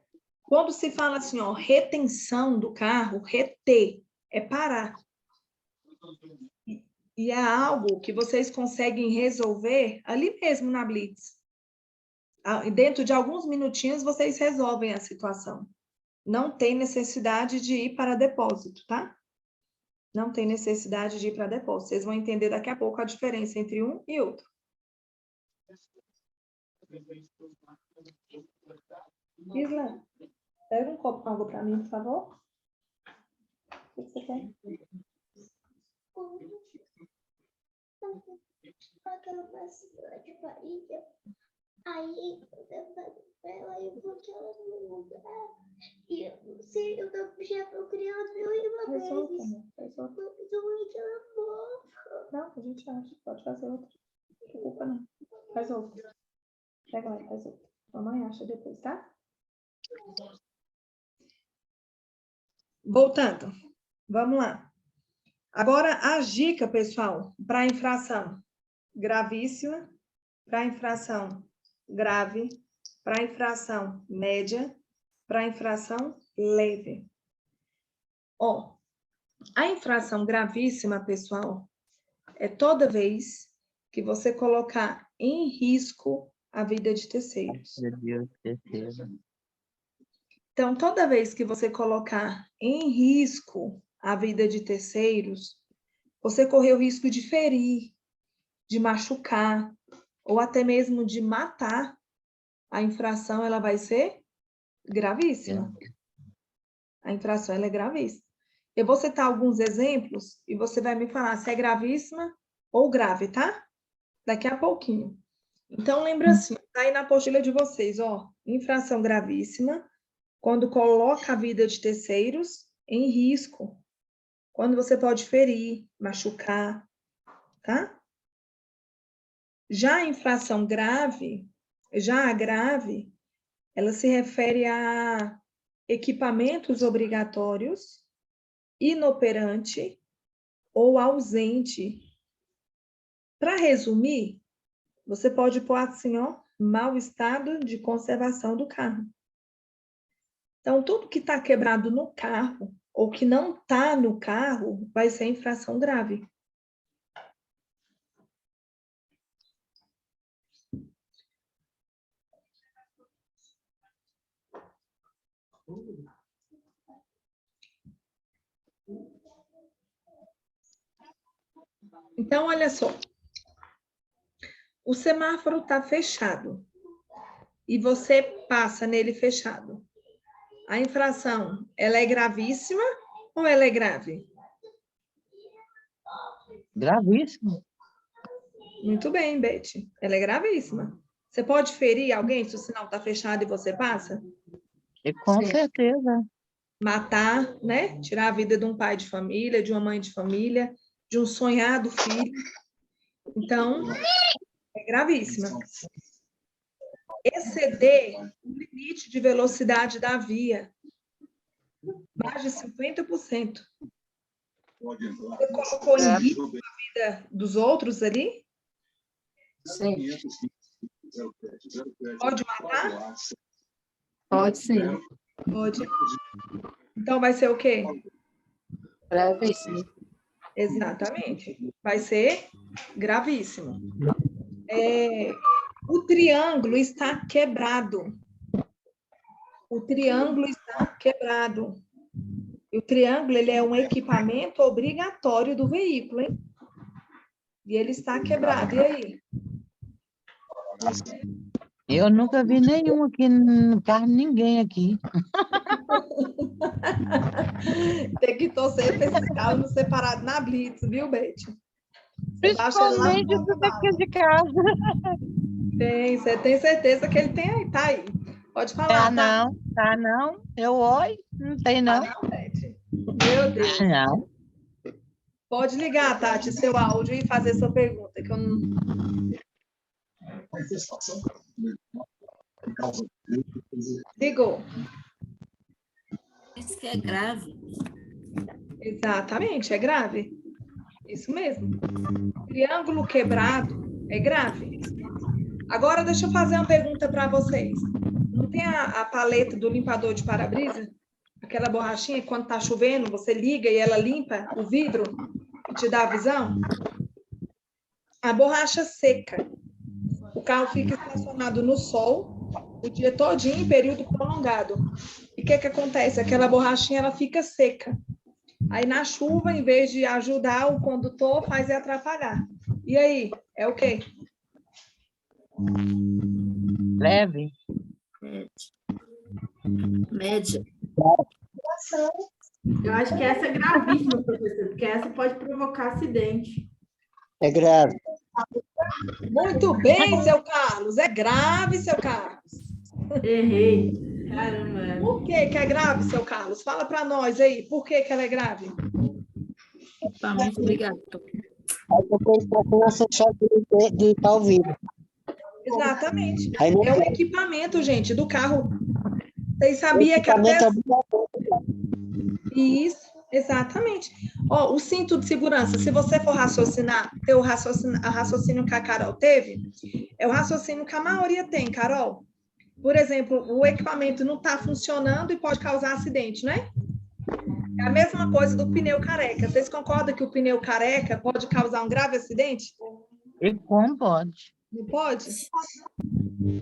Quando se fala assim, ó, retenção do carro, reter, é parar. E é algo que vocês conseguem resolver ali mesmo na Blitz. Dentro de alguns minutinhos, vocês resolvem a situação. Não tem necessidade de ir para depósito, tá? Não tem necessidade de ir para depósito. Vocês vão entender daqui a pouco a diferença entre um e outro. Isla, pega um copo com água para mim, por favor. O que você quer? Aquela pessoa de barriga. Aí eu falei pra ela, eu vou que ela não lugar. E eu não sei, eu já procurei ela 1000 vezes. Resolve. Não que ela morra. Não, a gente acha. Pode fazer outra. Não tem culpa, não. Faz outra. Pega lá e faz outra. Mamãe acha depois, tá? Voltando. Vamos lá. Agora, a dica, pessoal, para infração gravíssima, para infração grave, para infração média, para infração leve. Ó, a infração gravíssima, pessoal, é toda vez que você colocar em risco a vida de terceiros. Meu Deus, certeza. Então, toda vez que você colocar em risco a vida de terceiros, você corre o risco de ferir, de machucar, ou até mesmo de matar. A infração ela vai ser Gravíssima. A infração ela é gravíssima. Eu vou citar alguns exemplos e você vai me falar se é gravíssima ou grave, tá? Daqui a pouquinho. Então, lembra assim, tá aí na apostila de vocês, ó, infração gravíssima, quando coloca a vida de terceiros em risco, quando você pode ferir, machucar, tá? Já a infração grave, já a grave, ela se refere a equipamentos obrigatórios, inoperante ou ausente. Para resumir, você pode pôr assim, ó, mau estado de conservação do carro. Então, tudo que está quebrado no carro ou que não está no carro vai ser infração grave. Então, olha só. O semáforo está fechado e você passa nele fechado. A infração, ela é gravíssima ou ela é grave? Gravíssimo. Muito bem, Beth. Ela é gravíssima. Você pode ferir alguém se o sinal está fechado e você passa? E com certeza. Matar, né? Tirar a vida de um pai de família, de uma mãe de família, de um sonhado filho. Então, é gravíssima. Exceder o limite de velocidade da via. Mais de 50%. Você colocou em risco a vida dos outros ali? Sim. Pode matar? Pode sim. Pode. Então, vai ser o quê? Gravíssimo. Exatamente. Vai ser gravíssimo. O triângulo está quebrado. O triângulo está quebrado. E o triângulo, ele é um equipamento obrigatório do veículo, hein? E ele está quebrado. E aí? Eu nunca vi nenhum aqui no carro, ninguém aqui. Tem que torcer para esses carros não separados na Blitz, viu, Beth? Principalmente do daqui de casa. Você tem certeza que ele tem aí, tá aí. Pode falar, Tá não. Eu oi, não tem não. Tá não, Beth? Meu Deus. Não. Pode ligar, Tati, seu áudio e fazer sua pergunta, que eu não... Ligou. Isso que é grave. Exatamente, é grave. Isso mesmo. Triângulo quebrado é grave. Agora, deixa eu fazer uma pergunta para vocês. Não tem a paleta do limpador de para-brisa? Aquela borrachinha que quando está chovendo, você liga e ela limpa o vidro e te dá a visão? A borracha seca. O carro fica estacionado no sol o dia todinho, em período prolongado. E o que acontece? Aquela borrachinha ela fica seca. Aí, na chuva, em vez de ajudar o condutor, faz ele atrapalhar. E aí? É o quê? Leve. Média. Eu acho que essa é gravíssima, professor, porque essa pode provocar acidente. É grave. Muito bem, seu Carlos. É grave, seu Carlos. Errei. Caramba. Por que é grave, seu Carlos? Fala para nós aí. Por que ela é grave? Equipamento obrigatório. Aí depois está com essa chave de limpar o vidro. Exatamente. Aí não É o tem. equipamento, gente, do carro. Vocês sabiam que até... Isso, exatamente. Ó, o cinto de segurança, se você for raciocinar, ter o raciocínio que a Carol teve, é o raciocínio que a maioria tem, Carol. Por exemplo, o equipamento não está funcionando e pode causar acidente, né? É a mesma coisa do pneu careca. Vocês concordam que o pneu careca pode causar um grave acidente? E como pode? Não pode?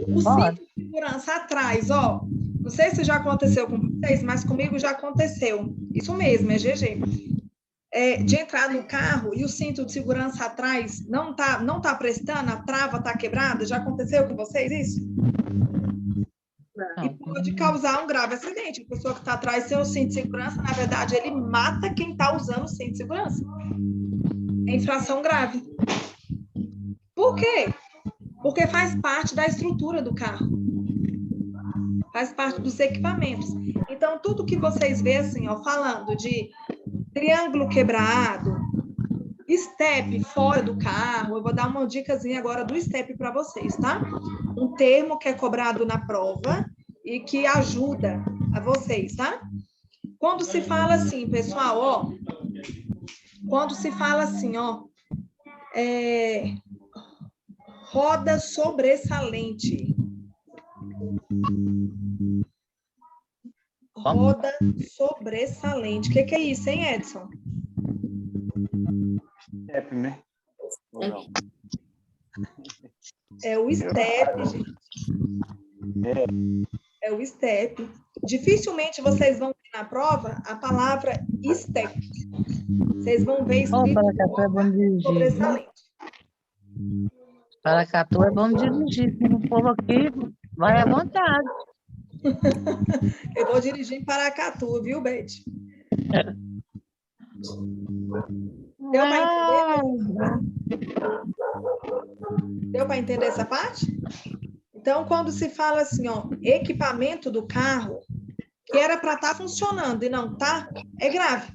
O cinto de segurança atrás, ó. Não sei se já aconteceu com vocês, mas comigo já aconteceu. Isso mesmo, é GG. De entrar no carro e o cinto de segurança atrás não tá prestando, a trava tá quebrada. Já aconteceu com vocês isso? Não. pode causar um grave acidente. A pessoa que está atrás sem o cinto de segurança, na verdade, ele mata quem está usando o cinto de segurança. É infração grave. Por quê? Porque faz parte da estrutura do carro. Faz parte dos equipamentos. Então, tudo que vocês vê assim, ó, falando de triângulo quebrado, step fora do carro, eu vou dar uma dicasinha agora do step para vocês, tá? Um termo que é cobrado na prova e que ajuda a vocês, tá? Quando se fala assim, pessoal, ó, quando se fala assim, ó, roda sobressalente. Roda sobressalente. O que é isso, hein, Edson? Step, né? Ou não? É o step, gente. É o step. Dificilmente vocês vão ver na prova a palavra step. Vocês vão ver escrito Paracatu é bom dirigir. sobressalente. Paracatu é bom dirigir. O povo aqui vai à vontade. Eu vou dirigir em Paracatu, viu, Beth? Deu para entender? Deu para entender essa parte? Então, quando se fala assim, ó, equipamento do carro, que era para estar funcionando e não tá, é grave.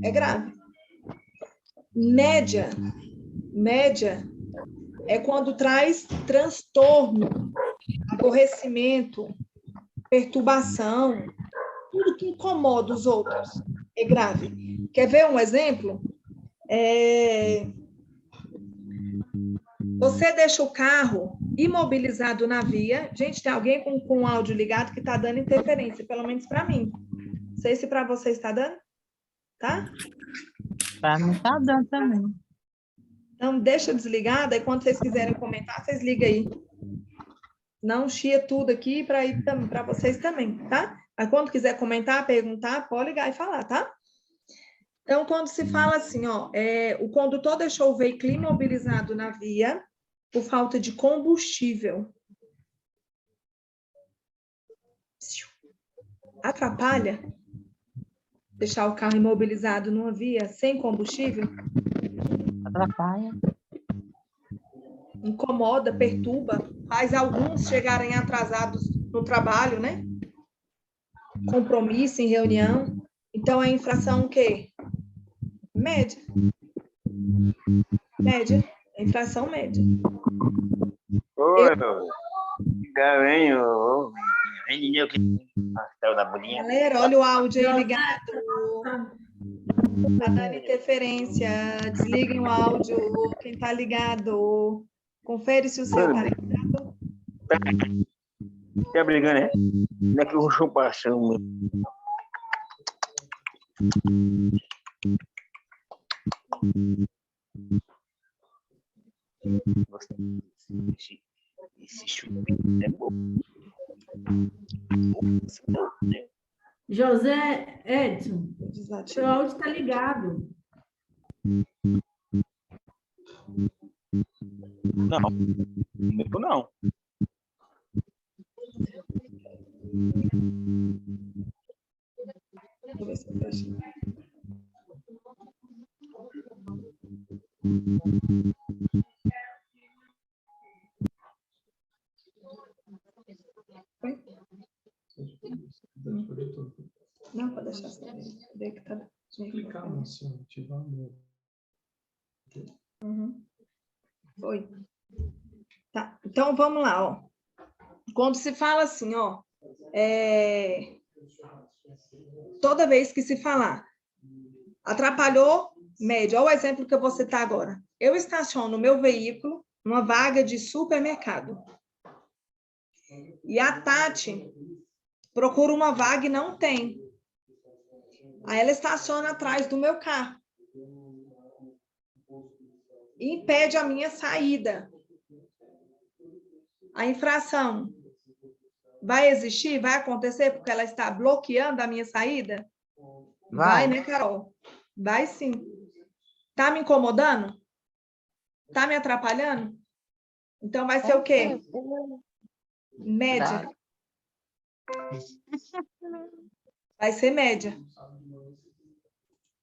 É grave. Média é quando traz transtorno, aborrecimento, perturbação, tudo que incomoda os outros. É grave. Quer ver um exemplo? Você deixa o carro imobilizado na via. Gente, tem alguém com o áudio ligado que está dando interferência, pelo menos para mim. Não sei se para você está dando. Tá? Para mim está dando também. Então, deixa desligado, aí quando vocês quiserem comentar, vocês ligam aí. Não chia tudo aqui para vocês também, tá? Mas quando quiser comentar, perguntar, pode ligar e falar, tá? Então, quando se fala assim, ó, o condutor deixou o veículo imobilizado na via por falta de combustível. Atrapalha deixar o carro imobilizado numa via sem combustível? Atrapalha. Incomoda, perturba, faz alguns chegarem atrasados no trabalho, né? Compromisso em reunião. Então, é infração o quê? Média. Média. É infração média. Oi, galinho. Menino que pastel da bolinha. Galera, olha o áudio aí ligado. Tá dando interferência. Desliguem o áudio. Quem tá ligado. Confere se o seu tá ligado. Tá brigando, né? Não é que eu vou chupar chão. Esse chupinho é bom. José Edson, seu áudio está ligado. Não, muito não. Deixa eu ver se eu fecho. Não, pode deixar assim. Ver que tá. Clicar no assim, ativar no. Uhum. Foi. Tá, então vamos lá, ó. Quando se fala assim, ó, toda vez que se falar atrapalhou, média, olha o exemplo que eu vou citar agora. Eu estaciono o meu veículo numa vaga de supermercado. E a Tati procura uma vaga e não tem. Aí ela estaciona atrás do meu carro. E impede a minha saída. A infração vai existir? Vai acontecer porque ela está bloqueando a minha saída? Vai, né, Carol? Vai sim. Tá me incomodando? Tá me atrapalhando? Então vai ser o quê? Média. Vai ser média.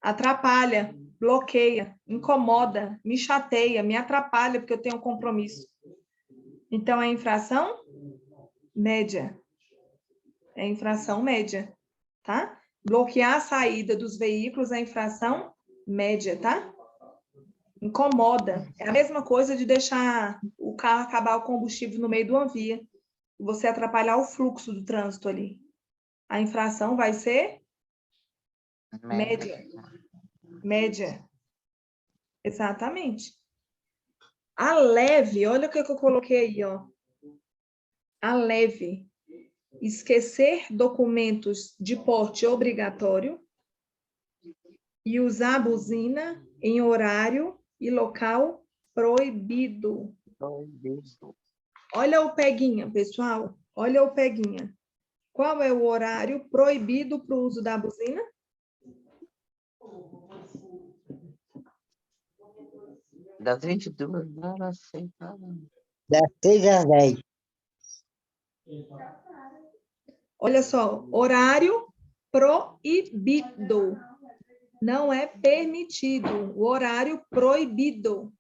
Atrapalha, bloqueia, incomoda, me chateia, me atrapalha porque eu tenho um compromisso. Então, é infração média. É infração média, tá? Bloquear a saída dos veículos é infração média, tá? Incomoda. É a mesma coisa de deixar o carro acabar o combustível no meio de uma via e você atrapalhar o fluxo do trânsito ali. A infração vai ser média. Média. Exatamente. A leve, olha o que eu coloquei aí, ó. A leve. Esquecer documentos de porte obrigatório e usar a buzina em horário e local proibido. Olha o peguinha, pessoal. Olha o peguinha. Qual é o horário proibido para o uso da buzina? Das 22 horas às 6 horas. Das 6 às 10. Olha só, horário proibido. Não é permitido. O horário proibido.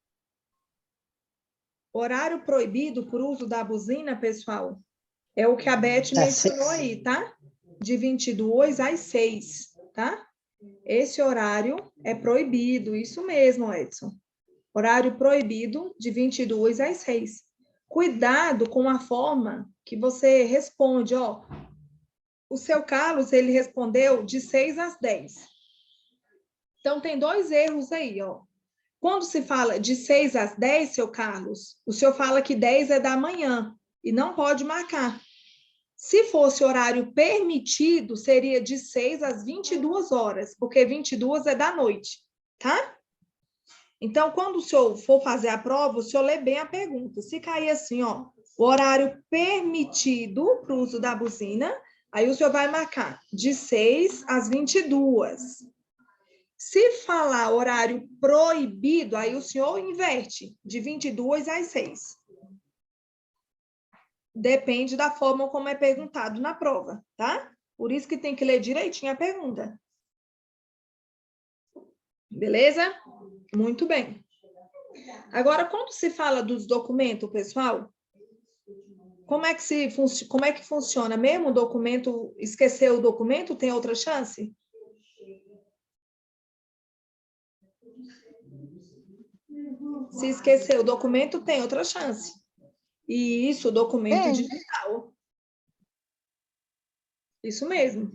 Horário proibido por uso da buzina, pessoal, é o que a Beth mencionou aí, tá? De 22 às 6, tá? Esse horário é proibido, isso mesmo, Edson. Horário proibido de 22 às 6. Cuidado com a forma que você responde, ó. O seu Carlos, ele respondeu de 6 às 10. Então, tem dois erros aí, ó. Quando se fala de 6 às 10, seu Carlos, o senhor fala que 10 é da manhã e não pode marcar. Se fosse horário permitido, seria de 6 às 22 horas, porque 22 é da noite, tá? Então, quando o senhor for fazer a prova, o senhor lê bem a pergunta. Se cair assim, ó, o horário permitido para o uso da buzina, aí o senhor vai marcar de 6 às 22. Se falar horário proibido, aí o senhor inverte, de 22 às 6. Depende da forma como é perguntado na prova, tá? Por isso que tem que ler direitinho a pergunta. Beleza? Muito bem. Agora, quando se fala dos documentos, pessoal, como é que funciona? Mesmo o documento, esquecer o documento, tem outra chance? Se esquecer o documento, tem outra chance. E isso, documento digital. Isso mesmo.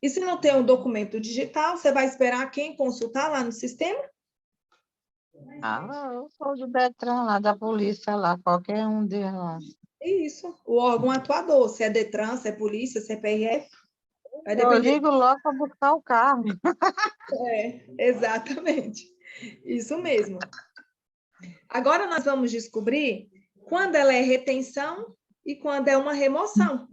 E se não tem um documento digital, você vai esperar quem consultar lá no sistema? Ah, eu sou do Detran lá, da polícia lá, qualquer um deles lá. Isso, o órgão atuador, se é Detran, se é polícia, se é PRF. Vai Eu depender. ligo logo para buscar o carro. É, exatamente. Isso mesmo. Agora nós vamos descobrir quando ela é retenção e quando é uma remoção.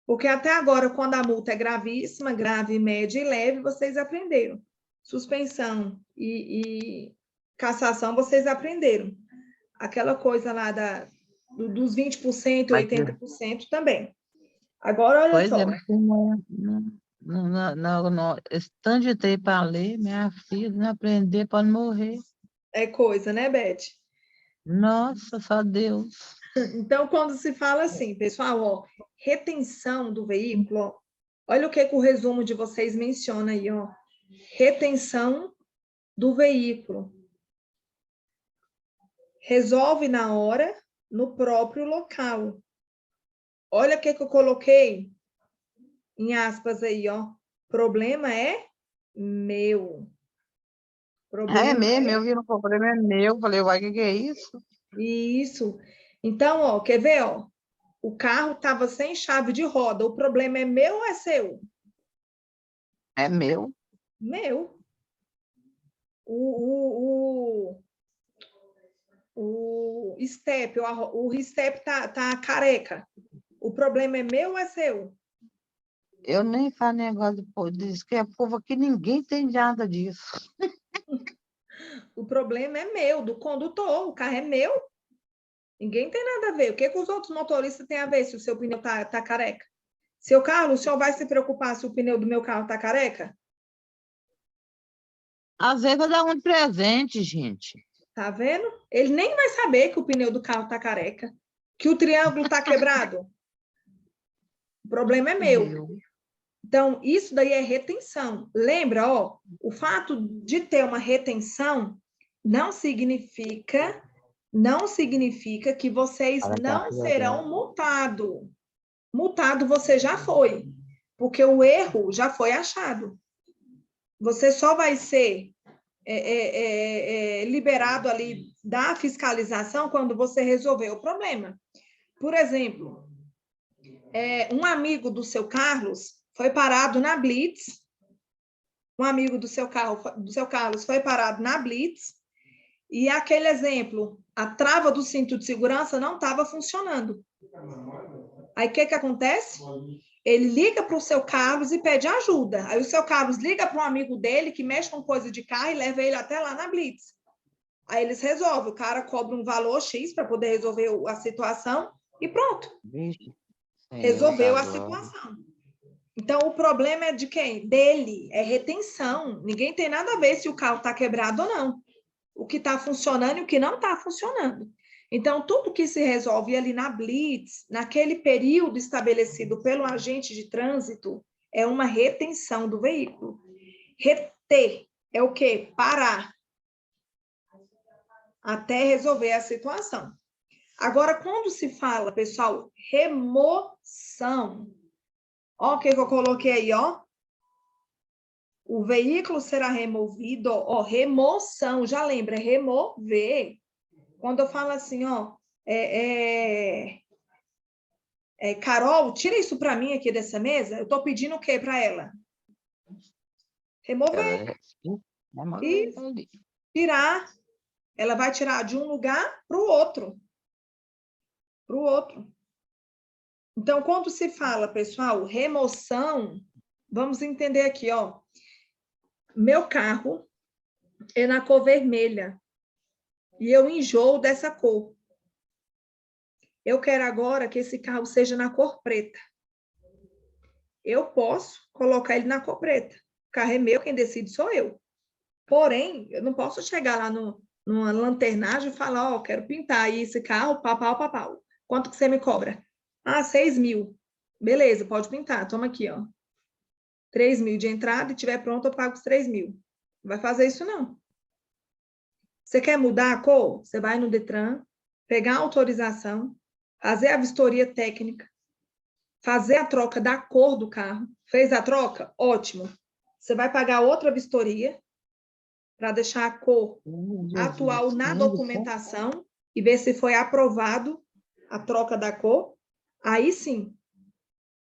Porque até agora, quando a multa é gravíssima, grave, média e leve, vocês aprenderam. Suspensão e cassação, vocês aprenderam. Aquela coisa lá dos 20%, 80% também. Agora, olha Pois só. é, esse tanto de tempo para ler, minha filha, não aprender, pode morrer. É coisa, né, Beth? Nossa, só Deus. Então, quando se fala assim, pessoal, ó, retenção do veículo, ó, olha o que o resumo de vocês menciona aí, ó. Retenção do veículo. Resolve na hora, no próprio local. Olha o que eu coloquei em aspas aí, ó. Problema é meu. É mesmo, eu vi no problema é meu. Falei, uai, o que é isso? Isso. Então, ó, quer ver, ó? O carro estava sem chave de roda. O problema é meu ou é seu? É meu. Meu. O step, o step tá careca. O problema é meu ou é seu? Eu nem faço negócio disso, que é povo aqui, ninguém tem nada disso. O problema é meu, do condutor. O carro é meu. Ninguém tem nada a ver. O que os outros motoristas têm a ver se o seu pneu tá careca? Seu Carlos, o senhor vai se preocupar se o pneu do meu carro tá careca? Às vezes vai dar um presente, gente. Tá vendo? Ele nem vai saber que o pneu do carro tá careca, que o triângulo tá quebrado. O problema é meu. Então, isso daí é retenção. Lembra, ó, o fato de ter uma retenção não significa que vocês não serão multados. Multado você já foi, porque o erro já foi achado. Você só vai ser liberado ali da fiscalização quando você resolver o problema. Por exemplo, um amigo do seu Carlos foi parado na Blitz, um amigo do seu Carlos foi parado na Blitz, e aquele exemplo, a trava do cinto de segurança não estava funcionando. Aí, o que acontece? Ele liga para o seu Carlos e pede ajuda. Aí, o seu Carlos liga para um amigo dele que mexe com coisa de carro e leva ele até lá na Blitz. Aí, eles resolvem. O cara cobra um valor X para poder resolver a situação e pronto. Resolveu a situação. Então, o problema é de quem? Dele. É retenção. Ninguém tem nada a ver se o carro está quebrado ou não. O que está funcionando e o que não está funcionando. Então, tudo que se resolve ali na Blitz, naquele período estabelecido pelo agente de trânsito, é uma retenção do veículo. Reter é o quê? Parar. Até resolver a situação. Agora, quando se fala, pessoal, remoção. Ó, o que eu coloquei aí, ó. O veículo será removido, ó, remoção, já lembra, remover. Quando eu falo assim, ó, Carol, tira isso para mim aqui dessa mesa, eu estou pedindo o quê para ela? Remover. E tirar. Ela vai tirar de um lugar para o outro. Para o outro. Então, quando se fala, pessoal, remoção, vamos entender aqui, ó. Meu carro é na cor vermelha. E eu enjoo dessa cor. Eu quero agora que esse carro seja na cor preta. Eu posso colocar ele na cor preta. O carro é meu, quem decide sou eu. Porém, eu não posso chegar lá numa lanternagem e falar, ó, quero pintar aí esse carro, papau. Quanto que você me cobra? 6.000. Beleza, pode pintar. Toma aqui, ó. 3.000 de entrada e tiver pronto, eu pago os 3.000. Não vai fazer isso, não. Você quer mudar a cor? Você vai no Detran, pegar a autorização, fazer a vistoria técnica, fazer a troca da cor do carro. Fez a troca? Ótimo. Você vai pagar outra vistoria para deixar a cor atual na documentação e ver se foi aprovado a troca da cor. Aí sim,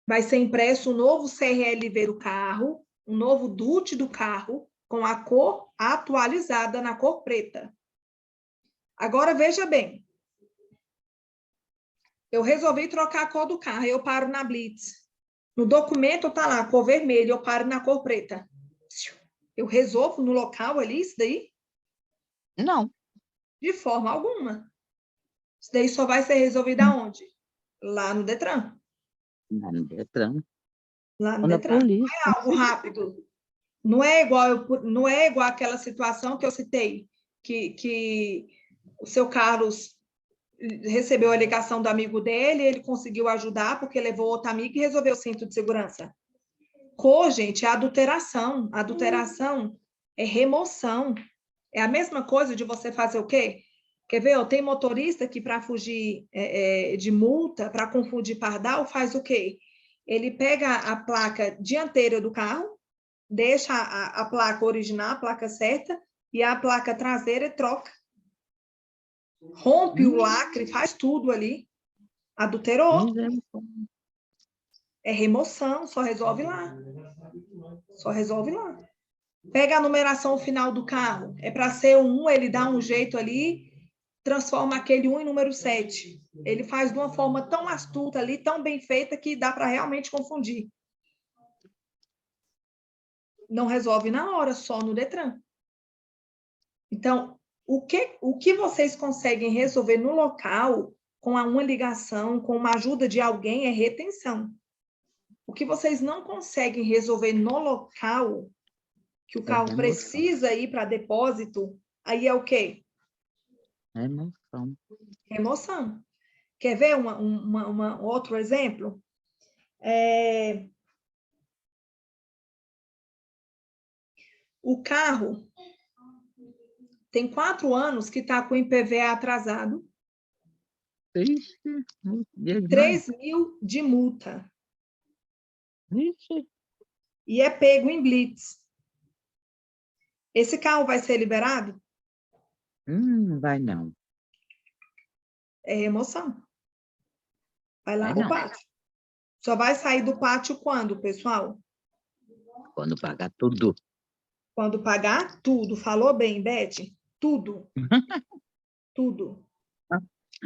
vai ser impresso um novo CRLV do carro, um novo DUT do carro, com a cor atualizada na cor preta. Agora, veja bem. Eu resolvi trocar a cor do carro, eu paro na Blitz. No documento está lá, cor vermelha, eu paro na cor preta. Eu resolvo no local ali isso daí? Não. De forma alguma. Isso daí só vai ser resolvido aonde? Lá no Detran. Lá no Detran. Lá no Detran. Não é algo rápido. Não é igual aquela situação que eu citei, que o seu Carlos recebeu a ligação do amigo dele, ele conseguiu ajudar porque levou outro amigo e resolveu o cinto de segurança. Cor, gente, é adulteração. Adulteração é remoção. É a mesma coisa de você fazer o quê? Quer ver? Tem motorista que, para fugir de multa, para confundir pardal, faz o quê? Ele pega a placa dianteira do carro, deixa a placa original, a placa certa, e a placa traseira troca. Rompe o lacre, faz tudo ali. Adulterou. É remoção, só resolve lá. Só resolve lá. Pega a numeração final do carro. É para ser 1, ele dá um jeito ali, transforma aquele 1 em número 7. Ele faz de uma forma tão astuta ali, tão bem feita, que dá para realmente confundir. Não resolve na hora, só no Detran. Então, o que vocês conseguem resolver no local, com uma ligação, com uma ajuda de alguém, é retenção. O que vocês não conseguem resolver no local, que o carro precisa ir para depósito, aí é o quê? Remoção. Remoção. Quer ver outro exemplo? O carro tem 4 anos que está com o IPVA atrasado. Ixi, 3 mil de multa. Ixi. E é pego em blitz. Esse carro vai ser liberado? Não vai não. É remoção. Vai lá Vai pro não. pátio. Só vai sair do pátio quando, pessoal? Quando pagar tudo. Quando pagar tudo. Falou bem, Beth? Tudo. Tudo.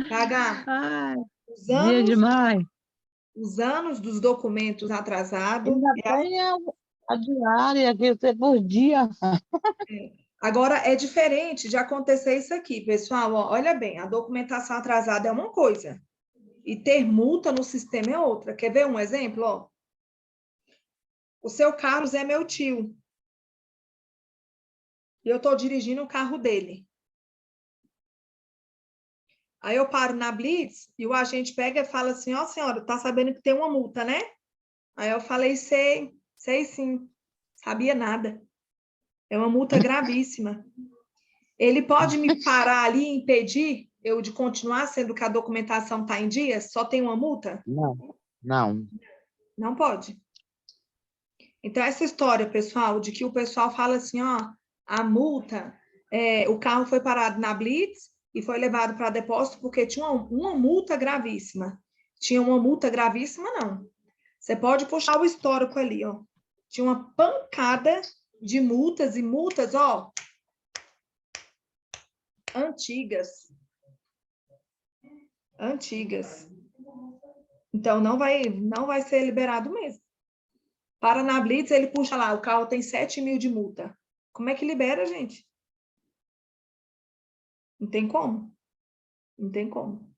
Pagar Ai, os dia anos, demais. os anos dos documentos atrasados. Ainda tem a diária que você por dia. Agora, é diferente de acontecer isso aqui, pessoal. Ó, olha bem, a documentação atrasada é uma coisa. E ter multa no sistema é outra. Quer ver um exemplo? Ó? O seu Carlos é meu tio. E eu estou dirigindo o carro dele. Aí eu paro na Blitz e o agente pega e fala assim, ó, senhora, tá sabendo que tem uma multa, né? Aí eu falei, sei sim. Sabia nada. É uma multa gravíssima. Ele pode me parar ali e impedir eu de continuar, sendo que a documentação está em dia? Só tem uma multa? Não. Não pode. Então, essa história, pessoal, de que o pessoal fala assim, ó, a multa, o carro foi parado na Blitz e foi levado para depósito porque tinha uma multa gravíssima. Tinha uma multa gravíssima, não. Você pode puxar o histórico ali, ó. Tinha uma pancada de multas e multas, ó, antigas. Então, não vai ser liberado mesmo. Para na Blitz, ele puxa lá, o carro tem 7 mil de multa. Como é que libera, gente? Não tem como. Não tem como.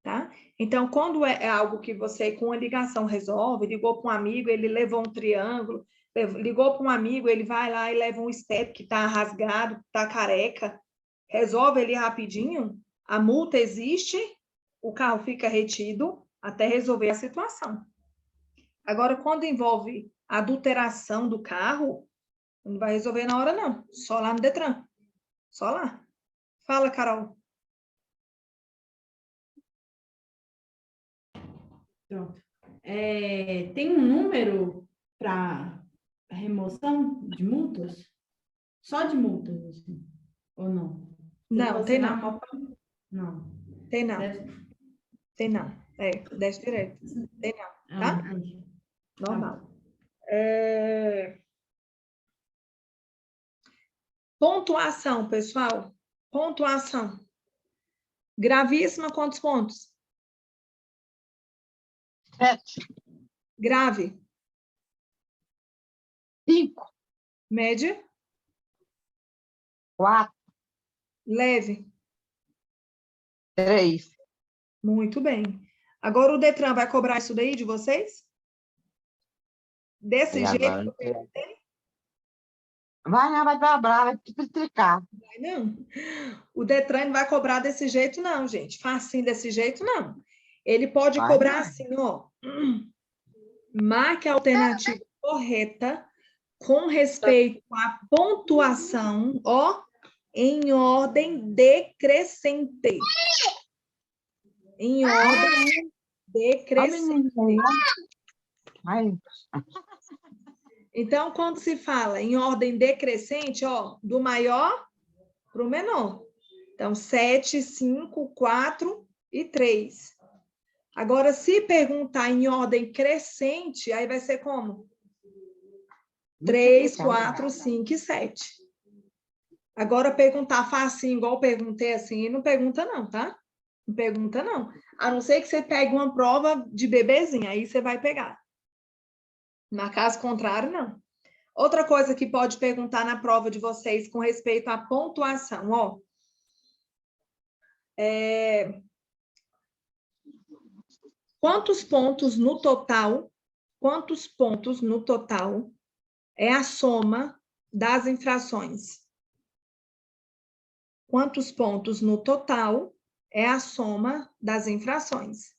Tá? Então, quando é algo que você, com a ligação, resolve, ligou para um amigo, ele levou um triângulo, ligou para um amigo, ele vai lá e leva um step que está rasgado, está careca, resolve ele rapidinho, a multa existe, o carro fica retido até resolver a situação. Agora, quando envolve a adulteração do carro, não vai resolver na hora, não. Só lá no Detran. Só lá. Fala, Carol. Pronto. Tem um número para remoção de multas? Só de multas, assim, ou não? Não, tem não. Não. Tem não. Tem não. Desce direto. Tem não, tá? Normal. Pontuação, pessoal. Pontuação. Gravíssima, quantos pontos? 7. Grave. 5. Média. 4. Leve. 3. Muito bem. Agora o Detran vai cobrar isso daí de vocês? Desse jeito? Vai cobrar, vai triplicar. Vai não. O Detran não vai cobrar desse jeito, não, gente. Facinho desse jeito, não. Ele pode cobrar assim, ó. Marque a alternativa correta com respeito à pontuação, ó, em ordem decrescente. Em ordem decrescente. Então, quando se fala em ordem decrescente, ó, do maior para o menor. Então, 7, 5, 4 e 3. Agora, se perguntar em ordem crescente, aí vai ser como? 3, 4, 5 e 7. Agora, perguntar facinho, igual eu perguntei assim, não pergunta não, tá? Não pergunta não. A não ser que você pegue uma prova de bebezinho, aí você vai pegar. Na caso contrário, não. Outra coisa que pode perguntar na prova de vocês com respeito à pontuação, ó. Quantos pontos no total é a soma das infrações? Quantos pontos no total é a soma das infrações?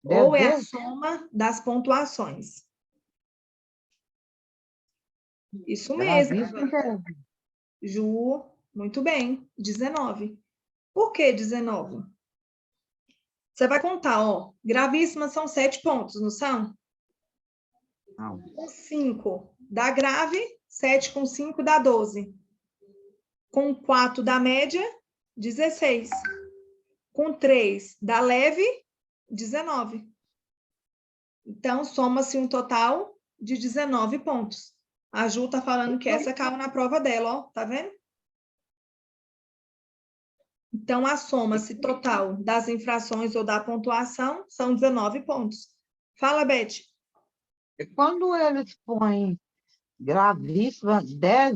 Ou é a soma das pontuações? Isso mesmo. Ju, muito bem, 19. Por que 19? Você vai contar, ó, gravíssima são 7 pontos, não são? Não. Com 5 dá grave, 7 com 5 dá 12. Com 4 dá média, 16. Com 3 dá leve, 19. Então, soma-se um total de 19 pontos. A Ju está falando que essa caiu na prova dela, ó, tá vendo? Então, a soma-se total das infrações ou da pontuação são 19 pontos. Fala, Beth. E quando eles põem gravíssima, 10,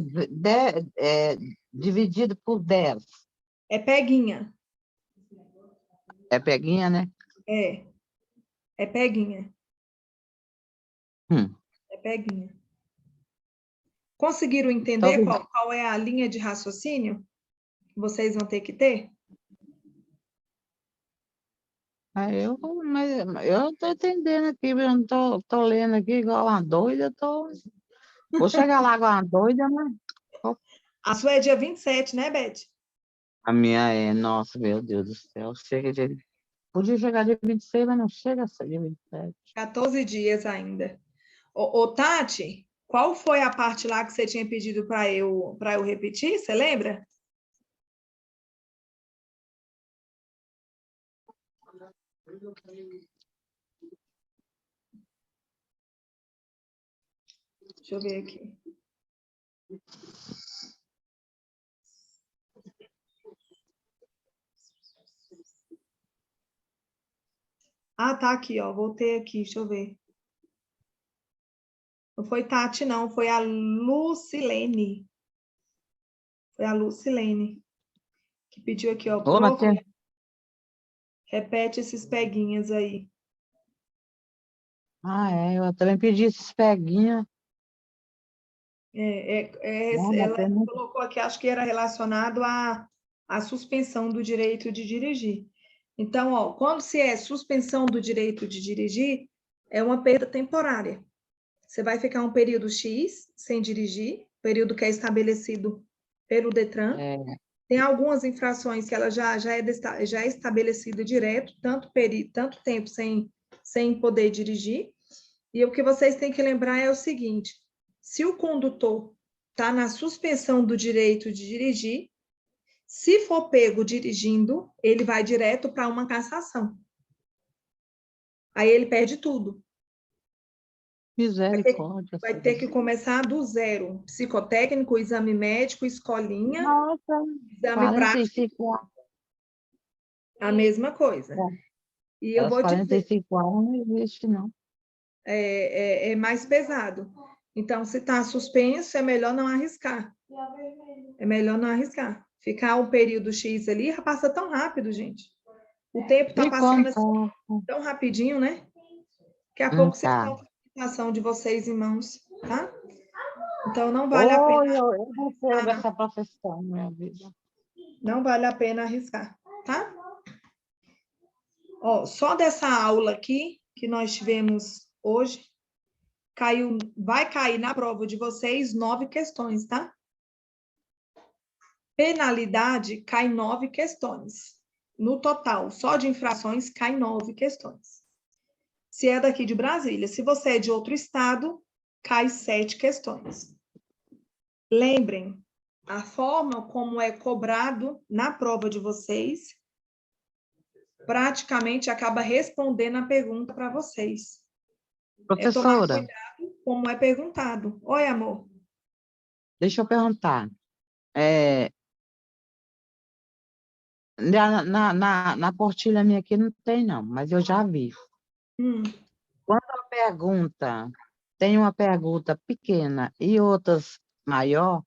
dividido por 10. É peguinha. É peguinha, né? É. É peguinha. É peguinha. Conseguiram entender qual é a linha de raciocínio que vocês vão ter que ter? Eu estou entendendo aqui, eu não tô lendo aqui igual uma doida, vou chegar lá igual uma doida, né? A sua é dia 27, né, Beth? A minha é, nossa, meu Deus do céu, podia chegar dia 26, mas não chega a ser dia 27. 14 dias ainda. Ô, Tati, qual foi a parte lá que você tinha pedido para eu repetir? Você lembra? Deixa eu ver aqui. Ah, tá aqui, ó. Voltei aqui, deixa eu ver. Não foi Tati, não. Foi a Lucilene. Foi a Lucilene que pediu aqui, ó. Repete esses peguinhas aí. Eu também pedi esses peguinhas. Ela colocou aqui, acho que era relacionado à suspensão do direito de dirigir. Então, ó, quando se é suspensão do direito de dirigir, é uma perda temporária. Você vai ficar um período X sem dirigir, período que é estabelecido pelo Detran. Tem algumas infrações que ela já é estabelecida direto, tanto tempo sem poder dirigir. E o que vocês têm que lembrar é o seguinte: se o condutor está na suspensão do direito de dirigir, se for pego dirigindo, ele vai direto para uma cassação. Aí ele perde tudo. Misericórdia. Vai ter que começar do zero. Psicotécnico, exame médico, escolinha, exame prático. A mesma coisa. E eu vou te dizer, 45 anos não existe, não. É mais pesado. Então, se está suspenso, é melhor não arriscar. É melhor não arriscar. Ficar um período X ali, passa tão rápido, gente. O tempo está passando assim, tão rapidinho, né? Daqui a pouco vocês estão com a situação de vocês em mãos, tá? Então, não vale a pena. Eu recebo essa profissão na minha vida. Não vale a pena arriscar, tá? Ó, só dessa aula aqui que nós tivemos hoje, vai cair na prova de vocês 9 questões, tá? Penalidade cai 9 questões. No total, só de infrações, cai 9 questões. Se é daqui de Brasília, se você é de outro estado, cai 7 questões. Lembrem, a forma como é cobrado na prova de vocês, praticamente acaba respondendo a pergunta para vocês. Professora. É tomar cuidado como é perguntado. Oi, amor. Deixa eu perguntar. Na portilha minha aqui não tem, não, mas eu já vi. Quando a pergunta tem uma pergunta pequena e outras maior,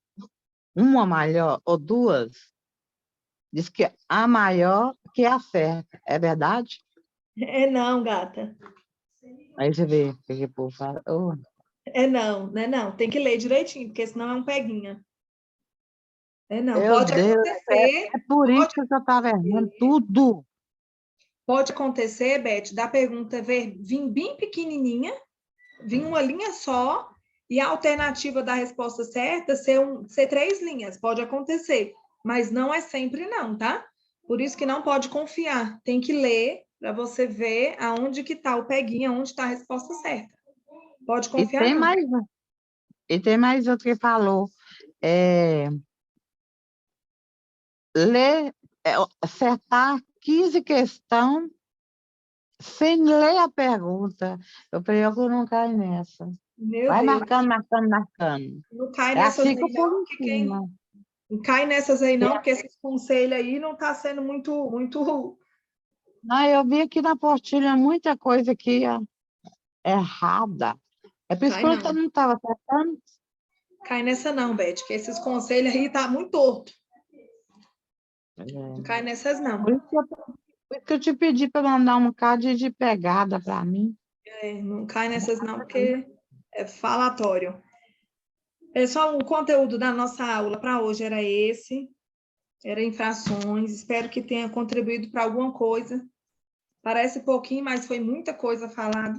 uma maior ou duas, diz que a maior que acerta. É verdade? É não, gata. Aí você vê o que o povo fala. Oh, É não, né? Não. Tem que ler direitinho, porque senão é um peguinha. É não. meu Pode Deus, acontecer, é por isso pode, que eu estava errando tudo. pode acontecer, Beth, da pergunta vir bem pequenininha, vir uma linha só, e a alternativa da resposta certa ser 3 linhas. Pode acontecer, mas não é sempre não, tá? Por isso que não pode confiar. Tem que ler para você ver aonde que está o peguinha, onde está a resposta certa. Pode E confiar tem não. mais, e tem mais outro que falou. Ler, acertar 15 questões sem ler a pergunta. Eu falei, eu não caio nessa. Meu Vai Deus. marcando, marcando, marcando. Não cai É nessas assim que aí eu não, vou porque não cai nessas aí não, porque esses conselhos aí não está sendo muito. Não, eu vi aqui na apostila muita coisa aqui errada. É por isso Cai que eu não. não estava acertando. Cai nessa não, Beth, que esses conselhos aí tá muito torto. Não cai nessas não. Por isso que eu te pedi para mandar um bocado de pegada para mim. Não cai nessas não, porque é falatório. Pessoal, o conteúdo da nossa aula para hoje era esse. Era infrações. Espero que tenha contribuído para alguma coisa. Parece pouquinho, mas foi muita coisa falada.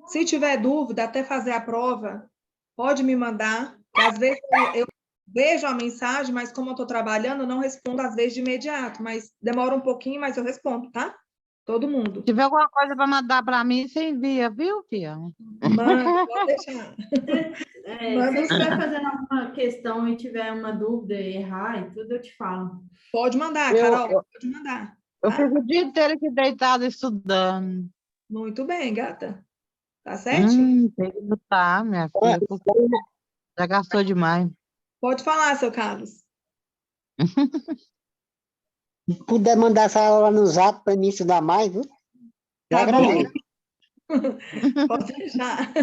Se tiver dúvida, até fazer a prova, pode me mandar, que às vezes eu vejo a mensagem, mas como eu estou trabalhando, eu não respondo às vezes de imediato, mas demora um pouquinho, mas eu respondo, tá? Todo mundo. Se tiver alguma coisa para mandar para mim, você envia, viu, Fia? Manda, pode deixar. Se você estiver fazendo alguma questão e tiver uma dúvida, errar e tudo, eu te falo. Pode mandar, Carol, pode mandar. Eu fico o dia inteiro aqui deitada estudando. Muito bem, gata. Tá certinho? Tem que lutar, minha filha, porque já gastou demais. Pode falar, seu Carlos. Se puder mandar essa aula no zap para mim estudar mais, viu? Tá agradeço. Pode deixar.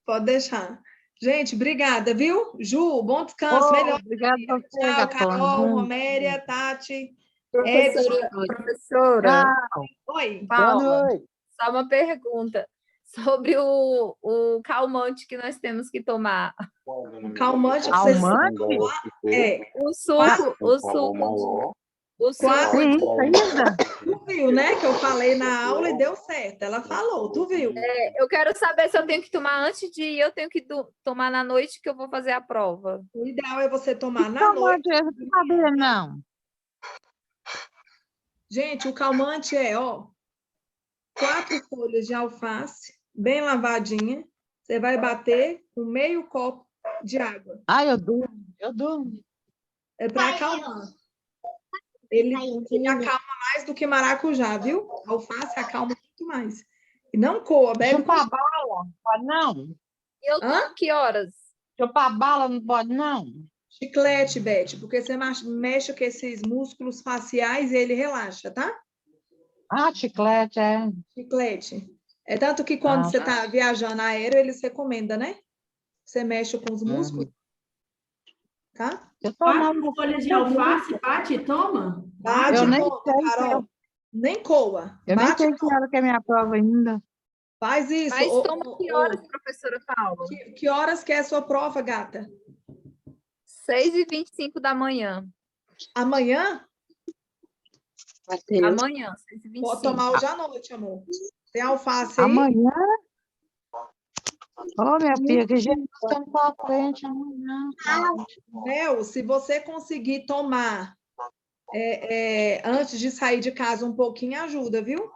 Pode deixar. Gente, obrigada, viu? Ju, bom descanso. Melhor. Obrigada a você, Tchau, gatona. Carol, Roméria, Tati. Professora, Oi. Paula, só uma pergunta sobre o calmante que nós temos que tomar. Calmante? Calmante? O suco. O suco. Tu viu, né? Que eu falei na aula e deu certo. Ela falou, tu viu? Eu quero saber se eu tenho que tomar antes de ir, eu tenho que tomar na noite que eu vou fazer a prova. O ideal é você tomar na noite. Eu não sabia, não. Gente, o calmante é, 4 folhas de alface, bem lavadinha. Você vai bater com meio copo de água. Eu durmo. É para acalmar. Ele acalma mais do que maracujá, viu? A alface acalma muito mais. E não coa, bebe. Chupar bala? Pode não? E eu tomo que horas? Chupar bala não pode, não? Chiclete, Beth, porque você mexe com esses músculos faciais e ele relaxa, tá? Chiclete, é. Chiclete. É tanto que quando você está viajando aéreo, eles recomendam, né? Você mexe com os músculos. Tá? 4 folhas de alface, bate e toma? Bate eu e nem toma, sei, Carol. Nem coa. Eu nem sei que hora que é minha prova ainda. Faz isso. Mas toma que horas, professora Paula? Que horas que é a sua prova, gata? 6h25 da manhã. Amanhã? Amanhã, 6h25. Pode tomar hoje à noite, amor. Tem alface aí? Amanhã? Minha filha, que gente estamos para frente amanhã. Mel, se você conseguir tomar antes de sair de casa um pouquinho, ajuda, viu?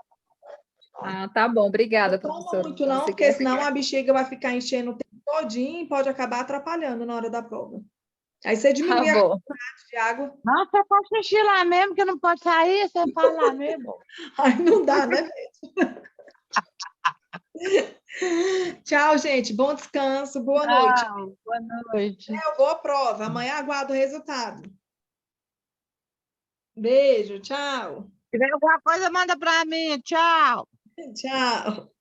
Tá bom. Obrigada, Não professora. toma muito não, porque senão a bexiga vai ficar enchendo o tempo todinho e pode acabar atrapalhando na hora da prova. Aí você diminui a quantidade de água. Não, você pode xixi lá mesmo, que não pode sair, você fala lá mesmo. Ai, não dá, né, Beth? Tchau, gente. Bom descanso. Boa noite. Boa noite. Boa prova. Amanhã aguardo o resultado. Beijo. Tchau. Se tiver alguma coisa, manda para mim. Tchau. Tchau.